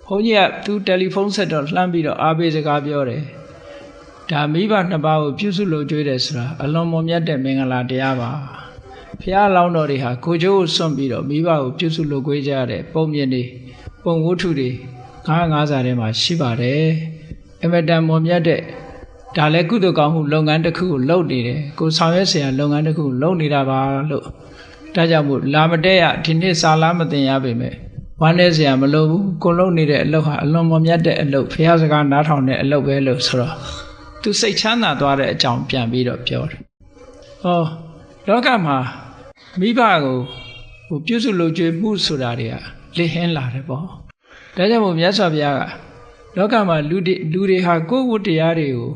ဘုန်းကြီးကသူတယ်လီဖုန်းဆက်တော့လှမ်းပြီးတော့အားပေးစကားပြောတယ်ဒါမိဘနှစ်ပါးကိုပြုစုလို့ကြွေးတယ်ဆိုတာအလွန်မွန်မြတ်တဲ့မင်္ဂလာတရားပါဘုရားလောင်းတော်တွေဟာကိုကျိုးကိုစွန့်ပြီးတော့မိဘကိုပြုစုလို့ကြွေးကြတဲ့ပုံမြင်တွေပုံဝတ္ထုတွေ9စာထဲမှာရှိပါတယ်အမတန်မွန်မြတ်တဲ့ဒါလည်းကုသိုလ်ကောင်းမှုလုပ်ငန်းတစ်ခုကိုလုပ်နေတယ်ကိုဆောင်ရွက်เสียလုပ်ငန်းတစ်ခုကိုလုပ်နေတာပါလို့ဒါကြောင့်မို့လာမတဲ့ရဒီနေ့စာလားမတင်ရပေမဲ့ဝမ်းနေเสียမလို့ဘူးကိုလုပ်နေတဲ့အလုပ်ဟာအလွန်မွန်မြတ်တဲ့အလုပ်ဘုရားစကားနားထောင်တဲ့အလုပ်ပဲလို့ဆိုတော့သူစိတ်ချမ်းသာသွားတဲ့အကြောင်းပြန်ပြီးတော့ပြောတယ်လောကမှာမိဘကိုပြုစုလုပ်ကြွေးမှုဆိုတာတွေကလေဟင်းလာတယ်ပေါ့ဒါကြောင့်မို့မြတ်စွာဘုရားကလောကမှာလူတွေဟာကိုယ်ဝတ္တရားတွေကို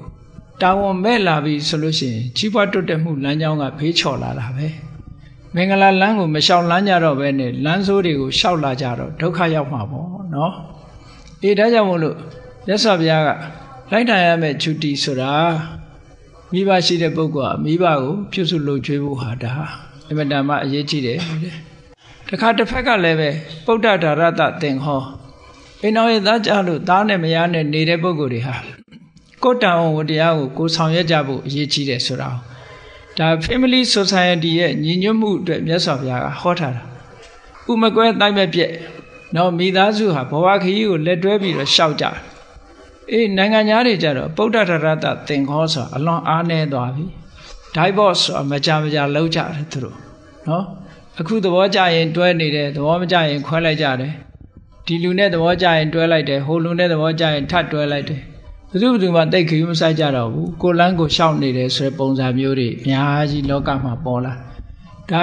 တာဝန်မဲ့လာပြီဆိုလို့ရှိရင်ကြီးပွားတိုးတက်မှုလမ်းကြောင်းကဖေးချော်လာတာပဲမင်္ဂလာလမ်းကိုမလျှောက်လမ်းကြတော့ပဲနဲ့လမ်းဆိုးတွေကိုလျှောက်လာကြတော့ဒုက္ခရောက်မှာပေါ့နော်ဒါကြောင့်မို့လို့မြတ်စွာဘုရားကလိုက်တိုင်ရမယ့် duty ဆိုတာမိဘရှိတဲ့ပုဂ္ဂိုလ်ကမိဘကိုပြုစုလုပ်ကြွေးဖို့ဟာဒါအမတန်မှအရေးကြီးတယ်တခါတစ်ဖက်ကလည်းပဲပုဒ္ဒဓာရတသင်္ဟောအိမ်တော်ရဲ့သားကြလို့သားနဲ့မယားနဲ့နေတဲ့ပုဂ္ဂိုလ်တွေဟာကိုယ်တန်အောင်ဝတရားကိုဆောင်ရွက်ကြဖို့အရေးကြီးတယ်ဆိုတာဒါ family society ရဲ့ညီညွတ်မှုအတွက်မြတ်စွာဘုရားကဟောထားတာဥမကွဲတိုင်းမဲ့ပြက်နော်မိသားစုဟာဘဝခရီးကိုလက်တွဲပြီးတော့ရှောက်ကြနိုင်ငံသားတွေကြတော့ပုဒ္ဒဓာရတသင်္ဟောဆိုအလွန်အားနည်းသွားပြီ divorce ဆိုမကြလောက်ကြတယ်သူတို့နော်အခုသဘောကျရင်တွဲနေတယ်သဘောမကျရင်ခွဲလိုက်ကြတယ်ဒီလူနဲ့သဘောကျရင်တွဲလိုက်တယ်ဟိုလူနဲ့သဘောကျရင်ထပ်တွဲလိုက်တယ်ဘယ်သူမှတိတ်ခရီးမဆိုင်ကြတော့ဘူးကိုလန်းကိုရှောက်နေတယ်ဆိုတဲ့ပုံစံမျိုးတွေအများကြီးလောကမှာပေါ်လာဒါက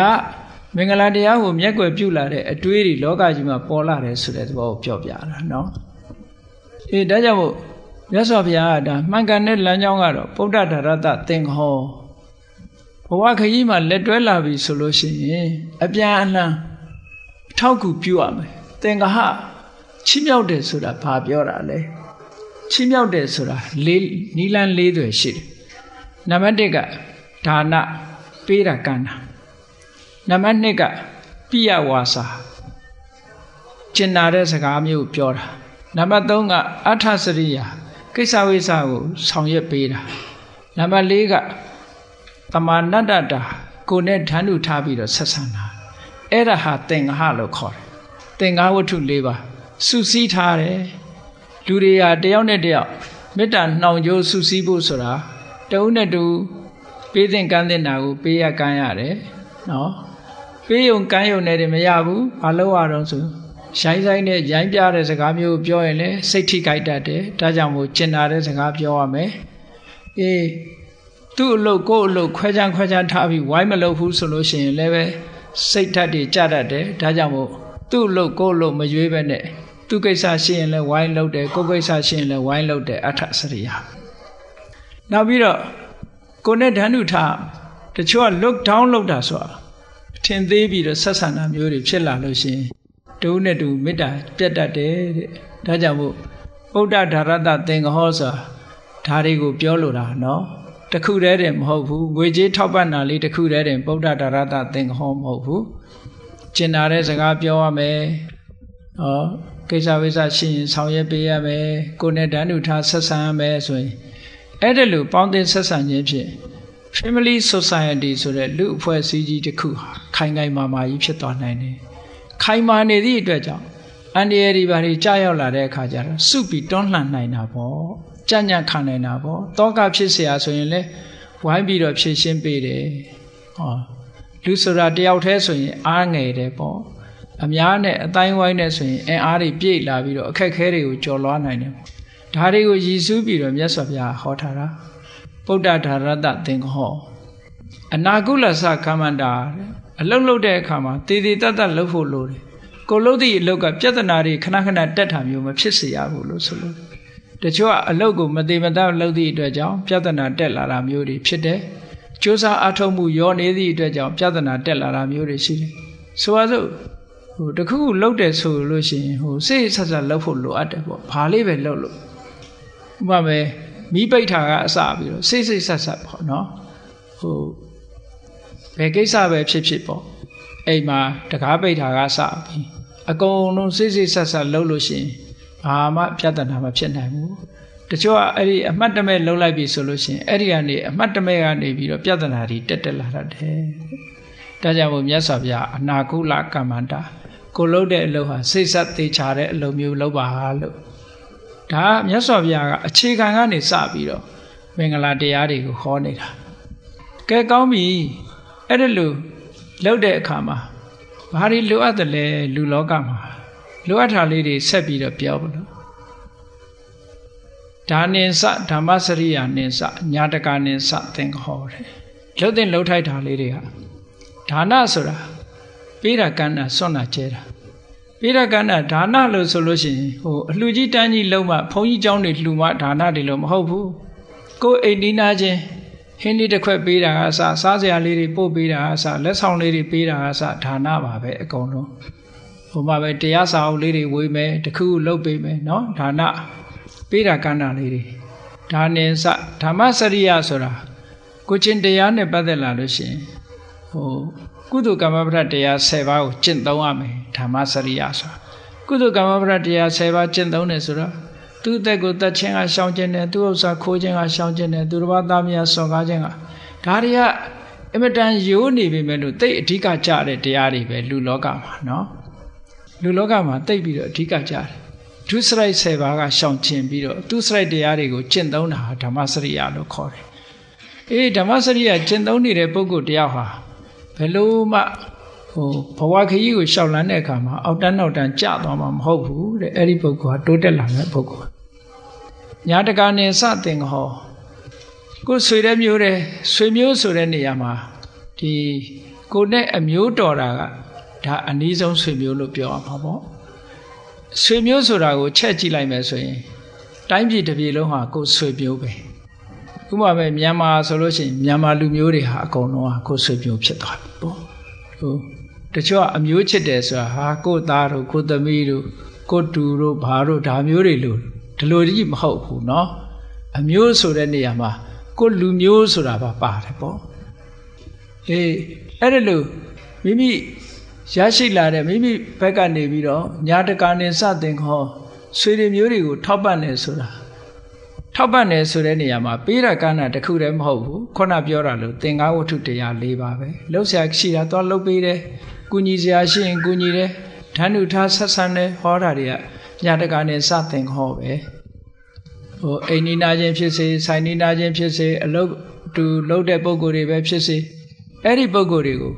မင်္ဂလာတရားကိုမျက်ကွယ်ပြုလာတဲ့အတွေးတွေလောကကြီးမှာပေါ်လာတယ်ဆိုတဲ့သဘောကိုပြောပြတာနော်ဒါကြောင့်မို့မြတ်စွာဘုရားကဒါမှန်ကန်တဲ့လမ်းကြောင်းကတော့ပုဒ္ဒဓာရတသင်္ဟောဘဝခရီးမှာလက်တွဲလာပြီဆိုလို့ရှိရင်အပြန်အလှန်ထောက်ကူပြုရမယ်သင်္ဃဟချီးမြှောက်တယ်ဆိုတာဘာပြောတာလဲချီးမြှောက်တယ်ဆိုတာနီလန်း၄တွေရှိတယ်နံပါတ်1ကဒါနပေးတာကမ်းတာနံပါတ်2ကပိယဝါစာကျင်နာတဲ့စကားမျိုးပြောတာနံပါတ်3ကအဋ္ဌစရိယာကိစ္စဝိစ္စကိုဆောင်ရွက်ပေးတာ နံပါတ်၄ကတမာနတ္တတာကိုယ်နဲ့ဓာတ်နုထားပြီးတော့ဆက်ဆံတာအဲ့ဒါဟာသင်္ဃဟလို့ခေါ်တယ်သင်္ဃဝတ္ထု၄ပါးစုစည်းထားတယ်လူတွေဟာတယောက်နဲ့တယောက်မေတ္တာနှောင်ကြိုးစုစည်းဖို့ဆိုတာတဦးနဲ့တူပေးသင်ကမ်းသင်တာကိုပေးရကမ်းရတယ်နော်ပေးယုံကမ်းယုံနဲ့တည်းမရဘူးဘာလို့ရတော့ဆိုရိုင်းဆိုင်နဲ့ရိုင်းပြတဲ့စကားမျိုးပြောရင်လည်းစိတ်ထိခိုက်တတ်တယ်ဒါကြောင့်မို့ကျင်နာတဲ့စကားပြောရမယ်သူ့အလုပ်ကိုယ့်အလုပ်ခွဲခြားထားပြီးဝိုင်းမလုပ်ဘူးဆိုလို့ရှိရင်လည်းပဲစိတ်ဓာတ်တွေကြတတ်တယ်ဒါကြောင့်မို့သူ့အလုပ်ကိုယ့်အလုပ်မရွေးပဲနဲ့သူကိစ္စရှိရင်လည်းဝိုင်းလုပ်တယ်ကိုယ်ကိစ္စရှိရင်လည်းဝိုင်းလုပ်တယ်အထစရိယနောက်ပြီးတော့ကိုယ်နဲ့ဓာတ်နုထားတချို့က look down လုပ်တာဆိုတာထင်သေးပြီးတော့ဆက်ဆံတာမျိုးတွေဖြစ်လာလို့ရှိရင်တူနဲ့တူမေတ္တာပြတ်တတ်တယ်တဲ့ဒါကြောင့်မို့ဗုဒ္ဓဓာရတသင်္ဃဟောဆိုတာဒါတွေကိုပြောလိုတာနော်တခုတည်းတည်းမဟုတ်ဘူးငွေကြေးထောက်ပံ့တာလေးတခုတည်းတည်းဗုဒ္ဓဓာရတသင်္ဃဟောမဟုတ်ဘူးကျင်နာတဲ့စကားပြောရမယ်ကိစ္စဝိစ္စရှိရင်ဆောင်ရွက်ပေးရမယ်ကိုယ်နဲ့ဓာတ်နုထားဆက်ဆံရမယ်ဆိုရင်အဲ့ဒါလိုပေါင်းသင်းဆက်ဆံခြင်းဖြင့် family society ဆိုတဲ့လူအဖွဲ့အစည်းကြီးတစ်ခုဟာခိုင်ခိုင်မာမာကြီးဖြစ်သွားနိုင်တယ်ခိုင်မာနေသည့်အတွက်ကြောင့်အန္တရာယ်တွေဘာတွေကြာရောက်လာတဲ့အခါကျတော့စုပြီးတွန်းလှန်နိုင်တာပေါ့ကြံ့ကြံ့ခံနိုင်တာပေါ့တောကဖြစ်เสียဆိုရင်လည်းဝိုင်းပြီးတော့ဖြည့်ရှင်းပေးတယ်လူဆိုတာတယောက်တည်းဆိုရင်အားငယ်တယ်ပေါ့အများနဲ့အတိုင်းဝိုင်းနဲ့ဆိုရင်အင်အားတွေပြည့်လာပြီးတော့အခက်ခဲတွေကိုကျော်လွှားနိုင်တယ်ဒါတွေကိုရည်စူးပြီးတော့မြတ်စွာဘုရားဟောထားတာဗုဒ္ဓဓာရတသင်္ဃဟောအနာကုလသကမ္မန္တာအလုတ်လုတ်တဲ့အခါမှာတည်တည်တတ်တတ်လှုပ်ဖို့လိုတယ်ကိုလှုပ်သည့်အလုတ်ကပြဿနာတွေခဏခဏတက်တာမျိုးမဖြစ်စေရဘူးလို့ဆိုလို့တချို့ကအလုတ်ကိုမတည်မတတ်လှုပ်သည့်အတွက်ကြောင့်ပြဿနာတက်လာတာမျိုးတွေဖြစ်တယ်ကြိုးစားအထောက်မှုရောနေသည့်အတွက်ကြောင့်ပြဿနာတက်လာတာမျိုးတွေရှိတယ်ဆိုပါစို့တခုခုလှုပ်တယ်ဆိုလို့ရှိရင်စိတ်ဆက်ဆက်လှုပ်ဖို့လိုအပ်တယ်ပေါ့ဘာလေးပဲလှုပ်လို့ဥပမာမိပိဋ္ဌာကအစပြီးတော့စိတ်ဆက်ဆက်ပေါ့နော်ဘယ်ကိစ္စပဲဖြစ်ပေါ့အိမ်မှာတကားပိဋ္ဌာကစပြီးအကုန်လုံးစိတ်ဆက်ဆက်လှုပ်လို့ရှိရင်ဘာမှပြဿနာမဖြစ်နိုင်ဘူးတချို့ကအဲ့ဒီအမှတ်တမဲ့လှုပ်လိုက်ပြီဆိုလို့ရှိရင်အဲ့ဒီကနေအမှတ်တမဲ့ကနေပြီးတော့ပြဿနာတွေတက်လာတတ်တယ်ဒါကြောင့်မို့မြတ်စွာဘုရားအနာကုလကမ္မန္တာကိုလှုပ်တဲ့အလုပ်ဟာစိတ်ဆက်သေးချတဲ့အလုပ်မျိုးလုပ်ပါလို့ဒါမြတ်စွာဘုရားကအခြေခံကနေစပြီးတော့မင်္ဂလာတရားတွေကိုဟောနေတာကဲကောင်းပြီအဲ့ဒါလို့လှုပ်တဲ့အခါမှာဘာတွေလိုအပ်တယ်လဲလူလောကမှာလိုအပ်တာလေးတွေဆက်ပြီးတော့ပြောပါလို့ဒါနိစဓမ္မစရိယာနိစညာတကာနိစသင်္ဃဟောတယ်လှုပ်တဲ့လှုပ်ထိုက်တာလေးတွေကဒါနဆိုတာပေးတာကမ်းတာစွန့်တာကျဲတာပေးတာကမ်းတာဒါနလို့ဆိုလို့ရှိရင်အလှကြီးတန်းကြီးလုံးမှဘုန်းကြီးเจ้าတွေလှူမှဒါနတွေလို့မဟုတ်ဘူးကိုယ်အိမ်ဒီနာချင်းဟင်းလေးတစ်ခွက်ပေးတာကအစစားစရာလေးတွေပို့ပေးတာကအစလက်ဆောင်လေးတွေပေးတာကအစဒါနပါပဲအကုန်လုံးမှာပဲတရားစာအုပ်လေးတွေဝေမယ်တခုခုလုပ်ပေးမယ်နော်ဒါနပေးတာကမ်းတာလေးတွေဒါနိစဓမ္မစရိယဆိုတာကိုချင်းတရားနဲ့ပတ်သက်လာလို့ရှိရင်ကုသိုလ်ကမ္မပဋ္ဌတရား10ပါးကိုကျင့်သုံးရမယ်ဓမ္မစရိယဆိုတာကုသိုလ်ကမ္မပဋ္ဌတရား10ပါးကျင့်သုံးတယ်ဆိုတော့သူ့အသက်ကိုတတ်ခြင်းကရှောင်ခြင်းတယ်သူ့ဥစ္စာခိုးခြင်းကရှောင်ခြင်းတယ်သူတစ်ပါးသားမယားဆွန်ကားခြင်းကဒါတွေကအမတန်ရိုးနေပြီမဲ့လို့တိတ်အဓိကကြတဲ့တရားတွေပဲလူလောကမှာနော်လူလောကမှာတိတ်ပြီးတော့အဓိကကြတယ်ဒုစရိုက်10ပါးကရှောင်ခြင်းပြီးတော့သူစရိုက်တရားတွေကိုကျင့်သုံးတာဟာဓမ္မစရိယလို့ခေါ်တယ်ဓမ္မစရိယကျင့်သုံးနေတဲ့ပုဂ္ဂိုလ်တရားဟာဘယ်လိုမှဘဝခရီးကိုရှောက်လန်းတဲ့အခါမှာအောက်တန်းနောက်တန်းကျသွားမှာမဟုတ်ဘူးတဲ့အဲ့ဒီပုဂ္ဂိုလ်ကတိုးတက်လာတဲ့ပုဂ္ဂိုလ်ညာတကာနဲ့စသင်္ဃဟောကိုဆွေတဲ့မျိုးတဲ့ဆွေမျိုးဆိုတဲ့နေရာမှာဒီကိုနဲ့အမျိုးတော်တာကဒါအနည်းဆုံးဆွေမျိုးလို့ပြောရမှာပေါ့ဆွေမျိုးဆိုတာကိုချက်ကြည့်လိုက်မယ်ဆိုရင်တိုင်းပြည်တစ်ပြည်လုံးဟာကိုဆွေမျိုးပဲဥပမာပဲမြန်မာဆိုလို့ရှိရင်မြန်မာလူမျိုးတွေဟာအကုန်လုံးဟာကိုဆွေမျိုးဖြစ်သွားပြီပေါ့တချို့ကအမျိုးချစ်တယ်ဆိုတာဟာကိုသားတို့ကိုသမီးတို့ကိုတူတို့ဘာတို့ဒါမျိုးတွေလို့ဒီလိုကြီးမဟုတ်ဘူးเนาะအမျိုးဆိုတဲ့နေရာမှာကိုလူမျိုးဆိုတာပါပါတယ်ပေါ့အဲ့ဒါလို့မိမိရရှိလာတဲ့မိမိဘက်ကနေပြီးတော့ညာတကာနဲ့စသင်္ဃောဆွေတွေမျိုးတွေကိုထောက်ပံ့တယ်ဆိုတာ ထောက်ပံ့တယ်ဆိုတဲ့နေရာမှာပေးတာကဏ္ဍတစ်ခုတည်းမဟုတ်ဘူးခုနပြောတာလို့သင်္ကားဝတ္ထုတရား၄ပါးပဲလှုပ်ရှားရှိတာသွားလှုပ်ပေးတယ်ကုညီစရာရှိရင်ကုညီတယ်ဓာတ်နုထားဆက်ဆံတယ်ဟောတာတွေကညတကနဲ့စသင်ဟောပဲအိမ်နီးနာချင်းဖြစ်စေဆိုင်နီးနာချင်းဖြစ်စေအလုပ်တူလုပ်တဲ့ပုံကိုယ်တွေပဲဖြစ်စေအဲ့ဒီပုံကိုယ်တွေကို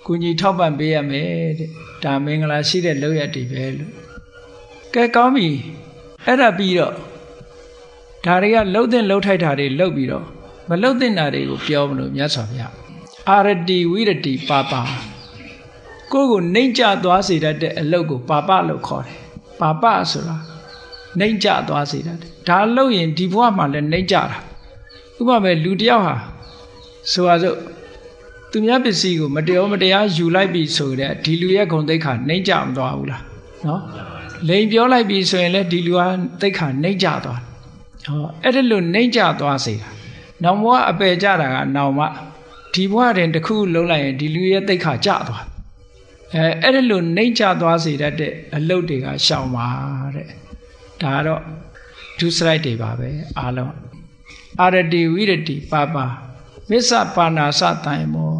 ကုညီထောက်ပံ့ပေးရမယ်တဲ့ဒါမင်္ဂလာရှိတဲ့လုပ်ရတည်ပဲလို့ကဲကောင်းပြီအဲ့ဒါပြီးတော့ဒါတွေကလှုပ်တဲ့လှုပ်ထိုက်တာတွေလှုပ်ပြီးတော့မလှုပ်တဲ့နာတွေကိုပြောမလို့မြတ်စွာဘုရားအာရတိဝိရတိပါပါကိုယ်ကိုနှိမ့်ချသွားစေတတ်တဲ့အလုပ်ကိုပါပလို့ခေါ်တယ်ပါပဆိုတာနှိမ့်ချသွားစေတတ်တယ်ဒါလှုပ်ရင်ဒီဘဝမှာလည်းနှိမ့်ချတာဥပမာလူတယောက်ဟာဆိုပါစို့သူများပစ္စည်းကိုမတရားယူလိုက်ပြီဆိုတဲ့ဒီလူရဲ့ဂုဏ်သိက္ခာနှိမ့်ချမသွားဘူးလားနော်လိန်ပြောလိုက်ပြီဆိုရင်လည်းဒီလူဟာသိက္ခာနှိမ့်ချသွားအဲ့ဒါလို့နှိမ့်ချသွားစေတာနောင်ဘဝအပယ်ကြတာကနောင်မှဒီဘဝတင်တစ်ခုလုံးလိုက်ရင်ဒီလူရဲ့သိက္ခာကျသွားအဲ့ဒါလို့နှိမ့်ချသွားစေတတ်တဲ့အလုပ်တွေကရှောင်ပါတဲ့ဒါကတော့ဒုစရိုက်တွေပါပဲအားလုံးအာရတိဝိရတိပါပါမစ္ဆပါဏာစတိုင်မော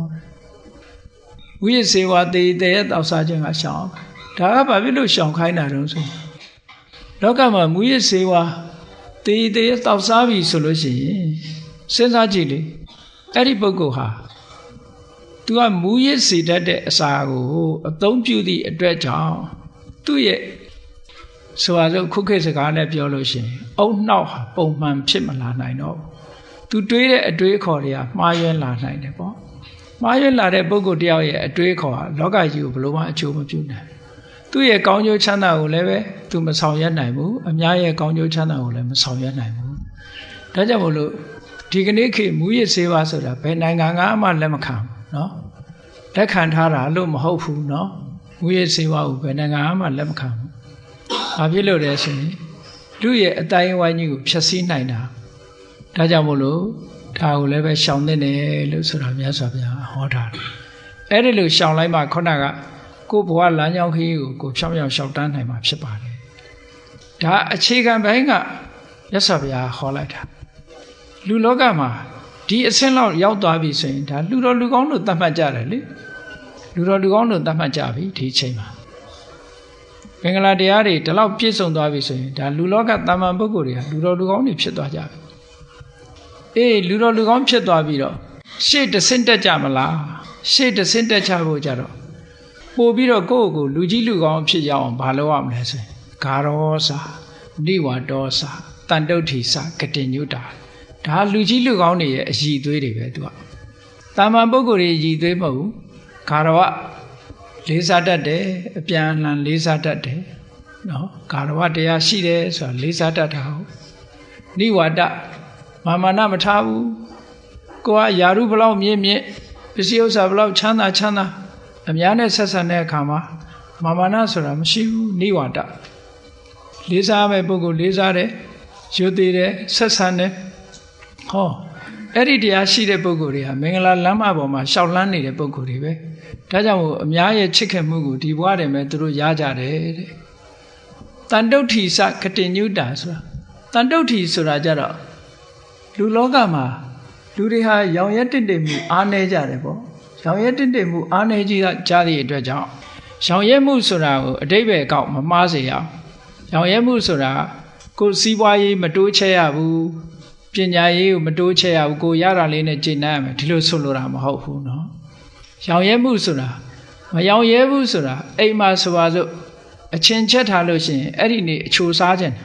ဝိရစေဝတေတေတောက်စားခြင်းကရှောင်ဒါကဘာဖြစ်လို့ရှောင်ခိုင်းတာတုံးဆိုလောကမှာမူရစေဝတေတေတောက်စားပြီဆိုလို့ရှိရင်စဉ်းစားကြည့်လေအဲ့ဒီပုဂ္ဂိုလ်ဟာသူကမူရစေတတ်တဲ့အစာကိုအသုံးပြုသည့်အတွက်ကြောင့်သူ့ရဲ့ဆိုပါစို့ခုခေတ်စကားနဲ့ပြောလို့ရှိရင်အုံနှောက်ဟာပုံမှန်ဖြစ်မလာနိုင်တော့သူတွေးတဲ့အတွေးခေါ်တွေကမှားယွင်းလာနိုင်တယ်ပေါ့မှားယွင်းလာတဲ့ပုဂ္ဂိုလ်တယောက်ရဲ့အတွေးခေါ်ဟာလောကကြီးကိုဘယ်လိုမှအကျိုးမပြုနိုင်သူ့ရဲ့ကောင်းကျိုးချမ်းသာကိုလည်းပဲသူမဆောင်ရွက်နိုင်ဘူးအများရဲ့ကောင်းကျိုးချမ်းသာကိုလည်းမဆောင်ရွက်နိုင်ဘူးဒါကြောင့်မို့လို့ဒီကနေ့ခေတ်မူရစေဝါဆိုတာဘယ်နိုင်ငံကမှလက်မခံဘူးနော်လက်ခံထားတာလို့မဟုတ်ဘူးနော်မူရစေဝါကိုဘယ်နိုင်ငံမှလက်မခံဘူးဘာဖြစ်လို့လဲဆိုရင်လူရဲ့အတိုင်းဝိုင်းကြီးကိုဖျက်ဆီးနိုင်တာဒါကြောင့်မို့လို့ဒါကိုလည်းပဲရှောင်သင့်တယ်လို့ဆိုတာမြတ်စွာဘုရားဟောထားတယ်အဲ့ဒီလိုရှောင်လိုက်မှခုနကကိုယ်ဘဝလမ်းကြောင်းခရီးကိုဖြောင်းဖြောင်းရှောက်တန်းနိုင်မှာဖြစ်ပါတယ်ဒါအခြေခံပိုင်းကမြတ်စွာဘုရားဟောလိုက်တာလူလောကမှာဒီအဆင့်လောက်ရောက်သွားပြီဆိုရင်ဒါလူတော်လူကောင်းလို့သတ်မှတ်ကြတယ်လေလူတော်လူကောင်းလို့သတ်မှတ်ကြပြီဒီအချိန်မှာမင်္ဂလာတရားတွေဒီလောက်ပြည့်စုံသွားပြီဆိုရင်ဒါလူလောကတာမန်ပုဂ္ဂိုလ်တွေကလူတော်လူကောင်းတွေဖြစ်သွားကြပြီလူတော်လူကောင်းဖြစ်သွားပြီးတော့ရှေ့တစ်ဆင့်တက်ကြမလားရှေ့တစ်ဆင့်တက်ချဖို့ကြတော့ပို့ပြီးတော့ကိုယ့်ကိုလူကြီးလူကောင်းဖြစ်ရအောင်ဘာလုပ်ရမလဲဆိုရင်ဂါရောစာနိဝါဒောစာတန်တုဋ္ဌိစာကတိညုတာဒါလူကြီးလူကောင်းတွေရဲ့အည်သွေးတွေပဲသူကတာမန်ပုဂ္ဂိုလ်တွေအည်သွေးမဟုတ်ဘူးဂါရောလေးစားတတ်တယ်အပြန်အလှန်လေးစားတတ်တယ်နော်ဂါရဝတရားရှိတယ်ဆိုတာလေးစားတတ်တာဟုတ်နိဝါဒမာမနမထားဘူးကိုကယာရုဘလောက်မြင့်မြင့်ပစ္စည်းဥစ္စာဘလောက်ချမ်းသာချမ်းသာအများနဲ့ဆက်ဆံတဲ့အခါမှာမာမနဆိုတာမရှိဘူးနိဝါဒလေးစားမဲ့ပုဂ္ဂိုလ်လေးစားတယ်ယူသေးတယ်ဆက်ဆံတယ်ဟောအဲ့ဒီတရားရှိတဲ့ပုဂ္ဂိုလ်တွေဟာမင်္ဂလာလမ်းမပေါ်မှာရှောက်လန်းနေတဲ့ပုဂ္ဂိုလ်တွေပဲဒါကြောင့်မို့အများရဲ့ချစ်ခင်မှုကိုဒီဘဝတည်းမှာသူတို့ရကြတယ်တဲ့တန်တုဋ္ဌိစကတိညုတာဆိုတာတန်တုဋ္ဌိဆိုတာကြတော့လူလောကမှာလူတွေဟာရောင်ရဲတင့်တယ်မှုအားနည်းကြတယ်ပေါ့ရောင်ရဲတင့်တယ်မှုအားနည်းကြီးကြသည့်အတွက်ကြောင့်ရောင်ရဲမှုဆိုတာကိုအတိပ္ပယ်ကောက်မမှားစေရအောင်ရောင်ရဲမှုဆိုတာကိုယ်စီးပွားရေးမတိုးချဲရဘူးပညာရေးကိုမတိုးချဲရဘူးကိုရတာလေးနဲ့ကျင့်နိုင်ရမယ်ဒီလိုဆိုလိုတာမဟုတ်ဘူးနော်ရောင်ရဲမှုဆိုတာမရောင်ရဲဘူးဆိုတာအိမ်မှာဆိုပါစို့အချင်းချက်ထားလို့ရှိရင်အဲ့ဒီနေ့အချိုစားခြင်း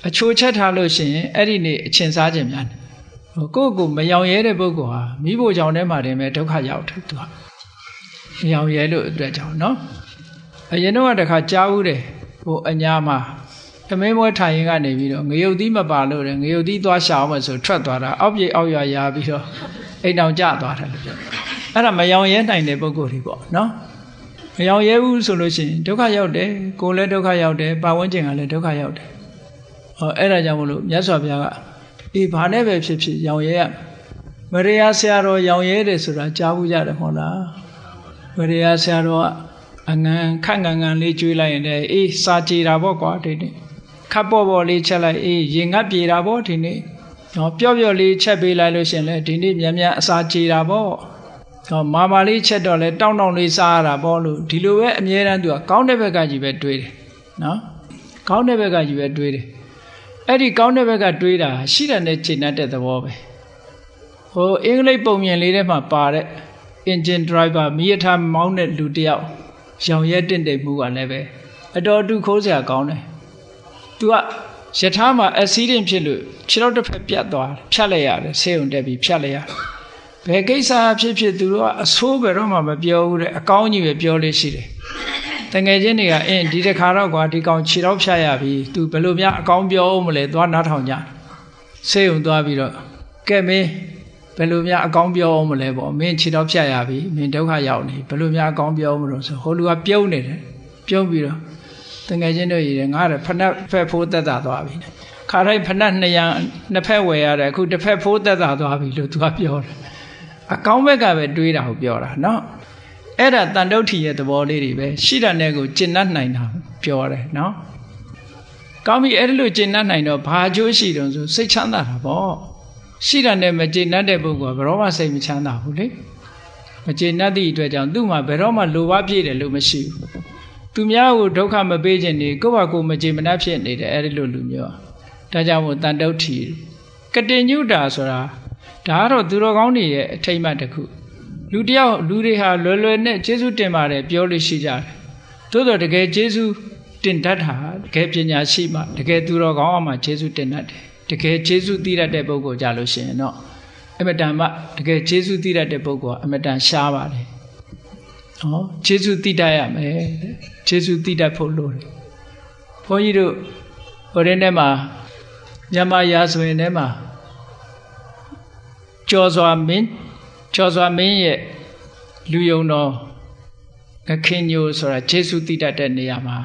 အချိုချက်ထားလို့ရှိရင်အဲ့ဒီနေ့အချင်းစားခြင်းများတယ်ကိုယ့်ကိုမရောင်ရဲတဲ့ပုဂ္ဂိုလ်ဟာမိဖို့ကြောင့်ထဲမှာတင်ပဲဒုက္ခရောက်တယ်သူကမရောင်ရဲလို့အတွက်ကြောင့်နော်အရင်တော့တခါကြားဦးတယ်ဟိုအညာမှာသမင်းမွဲထိုင်ရင်ကနေပြီးတော့ငရုတ်သီးမပါလို့တယ်ငရုတ်သီးသွားရှာအောင်မယ်ဆိုထွက်သွားတာအောက်ပြေအောက်ရွာရာပြီးတော့အိမ်တောင်ကျသွားတယ်လို့ပြောအဲ့ဒါမရောင်ရဲနိုင်တဲ့ပုဂ္ဂိုလ်တွေပေါ့နော်မရောင်ရဲဘူးဆိုလို့ရှိရင်ဒုက္ခရောက်တယ်ကိုယ်လည်းဒုက္ခရောက်တယ်ပတ်ဝန်းကျင်ကလည်းဒုက္ခရောက်တယ်ဟောအဲ့ဒါကြောင့်မလို့မြတ်စွာဘုရားကဘာနဲ့ပဲဖြစ်ဖြစ်ရောင်ရဲရမရိယာဆရာတော်ရောင်ရဲတယ်ဆိုတာကြားဘူးကြတယ်မဟုတ်လားမရိယာဆရာတော်ကအငန်ခန့်ငန်လေးကျွေးလိုက်ရင်လည်းစာကြည်တာပေါ့ကွာဒီနေ့ခပ်ပေါ်ပေါ်လေးချက်လိုက်ရင်ငတ်ပြေတာပေါ့ဒီနေ့ နော်ပြော့ပြော့လေးချက်ပေးလိုက်လို့ရှင်လေဒီနေ့မြန်မြန်အစာကြေတာပေါ့နော်မာလေးချက်တော့လဲတောင်းလေးစားရတာပေါ့လို့ဒီလိုပဲအမြဲတမ်းသူကကောင်းတဲ့ဘက်ကကြီးပဲတွေးတယ်နော်ကောင်းတဲ့ဘက်ကကြီးပဲတွေးတယ်အဲ့ဒီကောင်းတဲ့ဘက်ကတွေးတာရှိတဲ့နဲ့ချိန်တဲ့သဘောပဲဟိုအင်္ဂလိပ်ပုံမြင်လေးထဲမှာပါတဲ့ engine driver မီးရထားမောင်းတဲ့လူတယောက်ရောင်ရဲတင့်တယ်မှုကလည်းပဲအတော်တူခိုးစရာကောင်းတယ်သူကရထားမှာ accident ဖြစ်လို့ခြေထောက်တစ်ဖက်ပြတ်သွားဖြတ်လိုက်ရတယ်ဆေးရုံတက်ပြီးဖြတ်လိုက်ရတယ်ဘယ်ကိစ္စဖြစ်သူတို့ကအဆိုးဘယ်တော့မှမပြောဘူးတဲ့အကောင်းကြီးပဲပြောလို့ရှိတယ်တငယ်ချင်းတွေကအင်းဒီတစ်ခါတော့ကွာဒီကောင်ခြေထောက်ဖြတ်ရပြီသူဘယ်လိုများအကောင်းပြောအောင်မလဲသွားနားထောင်ကြဆေးရုံသွားပြီးတော့ကဲမင်းဘယ်လိုများအကောင်းပြောအောင်မလဲပေါ့မင်းခြေထောက်ဖြတ်ရပြီမင်းဒုက္ခရောက်နေဘယ်လိုများအကောင်းပြောအောင်မလို့ဆိုဟိုလူကပြုံးနေတယ်ပြုံးပြီးတော့တငယ်ချင်းတို့ရည်တယ်ငါလည်းဖက်ဖက်ဖိုးသက်သာသွားပြီခါတိုင်းဖက်နှစ်ဖက်ဝယ်ရတယ်အခုတစ်ဖက်ဖိုးသက်သာသွားပြီလို့သူကပြောတယ်အကောင်းဘက်ကပဲတွေးတာကိုပြောတာနော်အဲ့ဒါတန်တုဋ္ဌိရဲ့သဘောလေးတွေပဲရှိတာနဲ့ကိုကျင့်တတ်နိုင်တာပြောတယ်နော်ကောင်းပြီအဲ့ဒီလိုကျင့်တတ်နိုင်တော့ဘာအကျိုးရှိတုံးဆိုစိတ်ချမ်းသာတာပေါ့ရှိတာနဲ့မကျင့်တတ်တဲ့ပုဂ္ဂိုလ်ကဘယ်တော့မှစိတ်မချမ်းသာဘူးလေမကျင့်တတ်သည့်အတွက်ကြောင့်သူ့မှာဘယ်တော့မှလိုဘပြည့်တယ်လို့မရှိဘူးသူများကိုဒုက္ခမပေးခြင်းနေကိုယ့်ဘာကိုယ်မကျေမနပ်ဖြစ်နေတယ်အဲ့ဒီလိုလူမျိုးဒါကြောင့်မို့တန်တုဋ္ဌိကတိညုတာဆိုတာဒါကတော့သူတော်ကောင်းတွေရဲ့အထိတ်အမှတ်တစ်ခုလူတယောက်လူတွေဟာလွယ်လွယ်နဲ့ကျေးဇူးတင်ပါတယ်ပြောလို့ရှိကြတယ်သို့တော်တကယ်ကျေးဇူးတင်တတ်တာတကယ်ပညာရှိမှတကယ်သူတော်ကောင်းအောင်မှကျေးဇူးတင်တတ်တယ်တကယ်ကျေးဇူးသိတတ်တဲ့ပုဂ္ဂိုလ်ကြလို့ရှိရင်တော့အမတန်မှတကယ်ကျေးဇူးသိတတ်တဲ့ပုဂ္ဂိုလ်ကအမတန်ရှားပါတယ်ဟောကျေးဇူးသိတတ်ရမယ်ကျေးဇူးသိတတ်ဖို့လိုတယ်ဘုန်းကြီးတို့ဟိုတဲ့မှာမြန်မာရာဇဝင်ထဲမှာကျော်စွာမင်းရဲ့လူယုံတော်ငခင်ညိုဆိုတာကျေးဇူးသိတတ်တဲ့နေရာမှာ